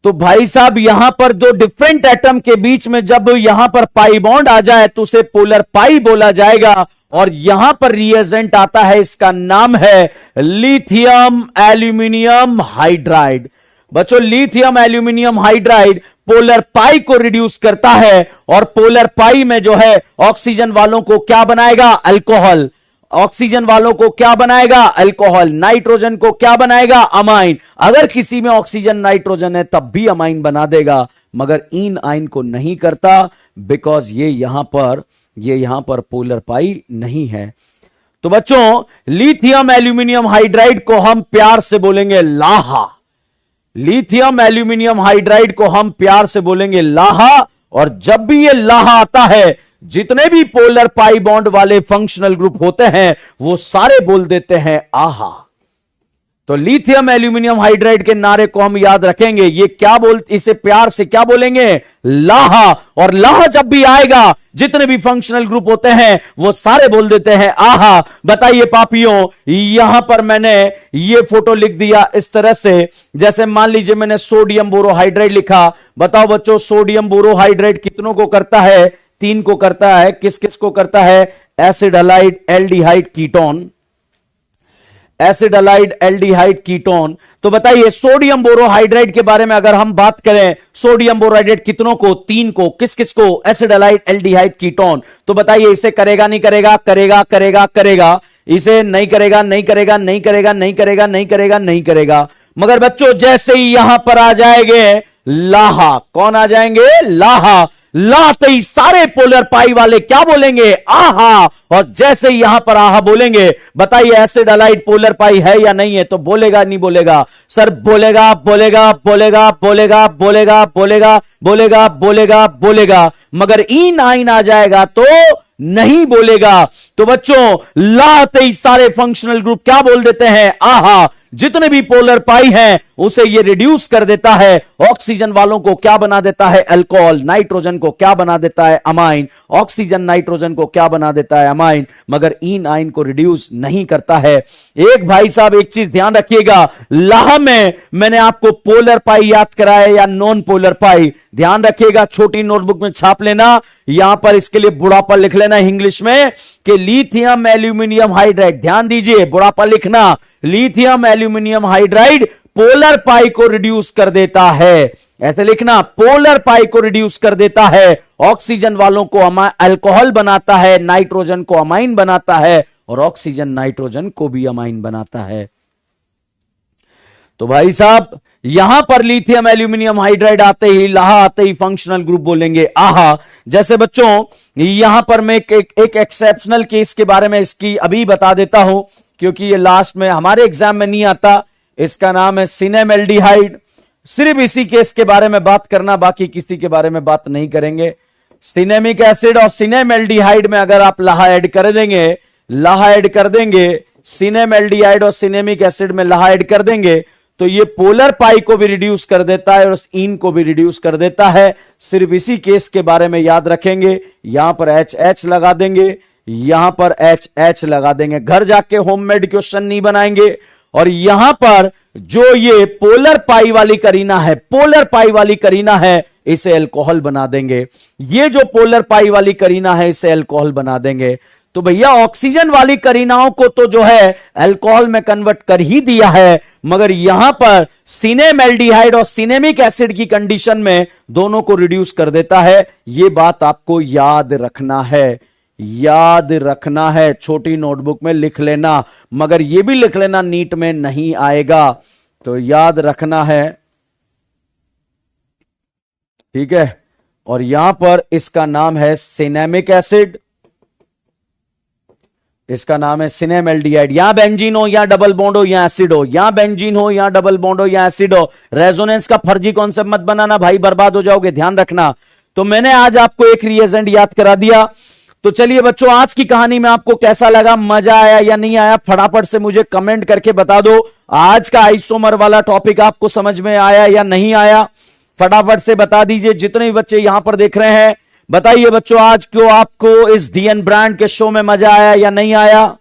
तो भाई साहब यहां पर दो डिफरेंट एटम के बीच में जब यहां पर पाई बॉन्ड आ जाए तो उसे पोलर पाई बोला जाएगा। और यहां पर रिएजेंट आता है, इसका नाम है लिथियम एल्यूमिनियम हाइड्राइड। बच्चों लिथियम एल्यूमिनियम हाइड्राइड पोलर पाई को रिड्यूस करता है, और पोलर पाई में जो है ऑक्सीजन वालों को क्या बनाएगा, अल्कोहल। ऑक्सीजन वालों को क्या बनाएगा, अल्कोहल। नाइट्रोजन को क्या बनाएगा, अमाइन। अगर किसी में ऑक्सीजन नाइट्रोजन है तब भी अमाइन बना देगा, मगर इन आइन को नहीं करता, बिकॉज ये यहां पर पोलर पाई नहीं है। तो बच्चों लिथियम एल्यूमिनियम हाइड्राइड को हम प्यार से बोलेंगे लाहा। लिथियम एल्यूमिनियम हाइड्राइड को हम प्यार से बोलेंगे लाहा। और जब भी ये लाहा आता है, जितने भी पोलर पाई बॉन्ड वाले फंक्शनल ग्रुप होते हैं वो सारे बोल देते हैं आहा। तो लिथियम एल्यूमिनियम हाइड्राइड के नारे को हम याद रखेंगे। ये क्या इसे प्यार से क्या बोलेंगे, लाहा। और लाहा जब भी आएगा, जितने भी फंक्शनल ग्रुप होते हैं वो सारे बोल देते हैं आहा। बताइए पापियों, यहां पर मैंने ये फोटो लिख दिया इस तरह से, जैसे मान लीजिए मैंने सोडियम बोरोहाइड्राइड लिखा। बताओ बच्चों सोडियम बोरोहाइड्राइड कितनों को करता है, 3 को करता है। किस किस को करता है, acid halide aldehyde ketone, acid halide aldehyde ketone. तो बताइए सोडियम बोरोहाइड्राइड के बारे में अगर हम बात करें, सोडियम बोरोहाइड्राइड कितनों को, 3 को। किस किस को, एसिड हलाइड एल्डिहाइड कीटोन। तो बताइए इसे करेगा नहीं करेगा, करेगा करेगा करेगा। इसे नहीं करेगा नहीं करेगा नहीं करेगा नहीं करेगा नहीं करेगा नहीं करेगा। मगर बच्चों जैसे ही यहां पर आ जाएंगे लाहा, कौन आ जाएंगे, लाहा। लाते ही सारे पोलर पाई वाले क्या बोलेंगे, आहा। और जैसे ही यहां पर आहा बोलेंगे, बताइए एसिड हलाइड पोलर पाई है या नहीं है, तो बोलेगा नहीं बोलेगा, सर बोलेगा बोलेगा बोलेगा बोलेगा बोलेगा बोलेगा बोलेगा बोलेगा बोलेगा। मगर इन आइन आ जाएगा तो नहीं बोलेगा। तो बच्चों लाते ही सारे फंक्शनल ग्रुप क्या बोल देते हैं, आहा। जितने भी पोलर पाई हैं उसे ये रिड्यूस कर देता है। ऑक्सीजन वालों को क्या बना देता है, अल्कोहल। नाइट्रोजन को क्या बना देता है, अमाइन। ऑक्सीजन नाइट्रोजन को क्या बना देता है, अमाइन। मगर इन आइन को रिड्यूस नहीं करता है। एक भाई साहब एक चीज ध्यान रखिएगा, लाह में मैंने आपको पोलर पाई याद कराया या नॉन पोलर पाई, ध्यान रखिएगा, छोटी नोटबुक में छाप लेना। यहां पर इसके लिए बुढ़ापा लिख लेना इंग्लिश में कि लिथियम एल्यूमिनियम हाइड्राइड। ध्यान दीजिए, बुढ़ापा लिखना, लिथियम एल्यूमिनियम हाइड्राइड पोलर पाई को रिड्यूस कर देता है। ऐसे लिखना, पोलर पाई को रिड्यूस कर देता है। ऑक्सीजन वालों को अल्कोहल बनाता है, नाइट्रोजन को अमाइन बनाता है, और ऑक्सीजन नाइट्रोजन को भी अमाइन बनाता है। तो भाई साहब यहां पर लिथियम एल्यूमिनियम हाइड्राइड आते ही, लाहा आते ही फंक्शनल ग्रुप बोलेंगे आहा। जैसे बच्चों यहां पर मैं एक एक्सेप्शनल केस के बारे में इसकी अभी बता देता हूं, क्योंकि ये लास्ट में हमारे एग्जाम में नहीं आता। इसका नाम है सिनेमेल्डिहाइड। सिर्फ इसी केस के बारे में बात करना, बाकी किसी के बारे में बात नहीं करेंगे। सिनेमिक एसिड और सिनेमेल्डिहाइड में अगर आप लाहा ऐड कर देंगे, लाहा ऐड कर देंगे, सिनेमेल्डिहाइड और सिनेमिक एसिड में लाहा ऐड कर देंगे, तो ये पोलर पाई को भी रिड्यूस कर देता है और इन को भी रिड्यूस कर देता है। सिर्फ इसी केस के बारे में याद रखेंगे। यहां पर एच लगा देंगे, यहां पर एच लगा देंगे। घर जाके होममेड क्वेश्चन नहीं बनाएंगे। और यहां पर जो ये पोलर पाई वाली करीना है, पोलर पाई वाली करीना है, इसे अल्कोहल बना देंगे। ये जो पोलर पाई वाली करीना है इसे अल्कोहल बना देंगे। तो भैया ऑक्सीजन वाली करीनाओं को तो जो है अल्कोहल में कन्वर्ट कर ही दिया है, मगर यहां पर सिनेमेल्डिहाइड और सिनेमिक एसिड की कंडीशन में दोनों को रिड्यूस कर देता है। यह बात आपको याद रखना है, याद रखना है, छोटी नोटबुक में लिख लेना, मगर यह भी लिख लेना नीट में नहीं आएगा, तो याद रखना है, ठीक है। और यहां पर इसका नाम है सिनेमिक एसिड, इसका नाम है सिनेमेल्डिहाइड। यहां बेंजीन हो, यहां डबल बॉन्ड हो, यहां एसिड हो, यहां बेंजीन हो, यहां डबल बॉन्ड हो, यहां एसिड हो। रेजोनेंस का फर्जी कॉन्सेप्ट मत बनाना भाई, बर्बाद हो जाओगे, ध्यान रखना। तो मैंने आज आपको एक रिएजेंट याद करा दिया। तो चलिए बच्चों, आज की कहानी में आपको कैसा लगा, मजा आया या नहीं आया, फटाफट से मुझे कमेंट करके बता दो। आज का आइसोमर वाला टॉपिक आपको समझ में आया या नहीं आया, फटाफट से बता दीजिए। जितने भी बच्चे यहां पर देख रहे हैं, बताइए बच्चों, आज क्यों आपको इस डीएन ब्रांड के शो में मजा आया या नहीं आया।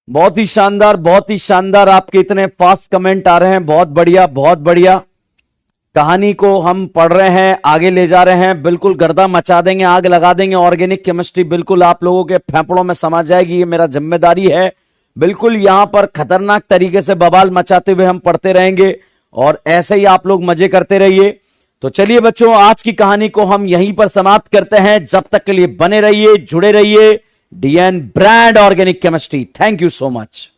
बहुत ही शानदार, बहुत ही शानदार, आपके इतने फास्ट कमेंट आ रहे हैं, बहुत बढ़िया, बहुत बढ़िया। कहानी को हम पढ़ रहे हैं, आगे ले जा रहे हैं, बिल्कुल गर्दा मचा देंगे, आग लगा देंगे। ऑर्गेनिक केमिस्ट्री बिल्कुल आप लोगों के फेफड़ों में समा जाएगी, ये मेरा जिम्मेदारी है। बिल्कुल यहां पर खतरनाक तरीके से बवाल मचाते हुए हम पढ़ते रहेंगे, और ऐसे ही आप लोग मजे करते रहिए। तो चलिए बच्चों, आज की कहानी को हम यहीं पर समाप्त करते हैं। जब तक के लिए बने रहिए, जुड़े रहिए। DN brand organic chemistry. Thank you so much.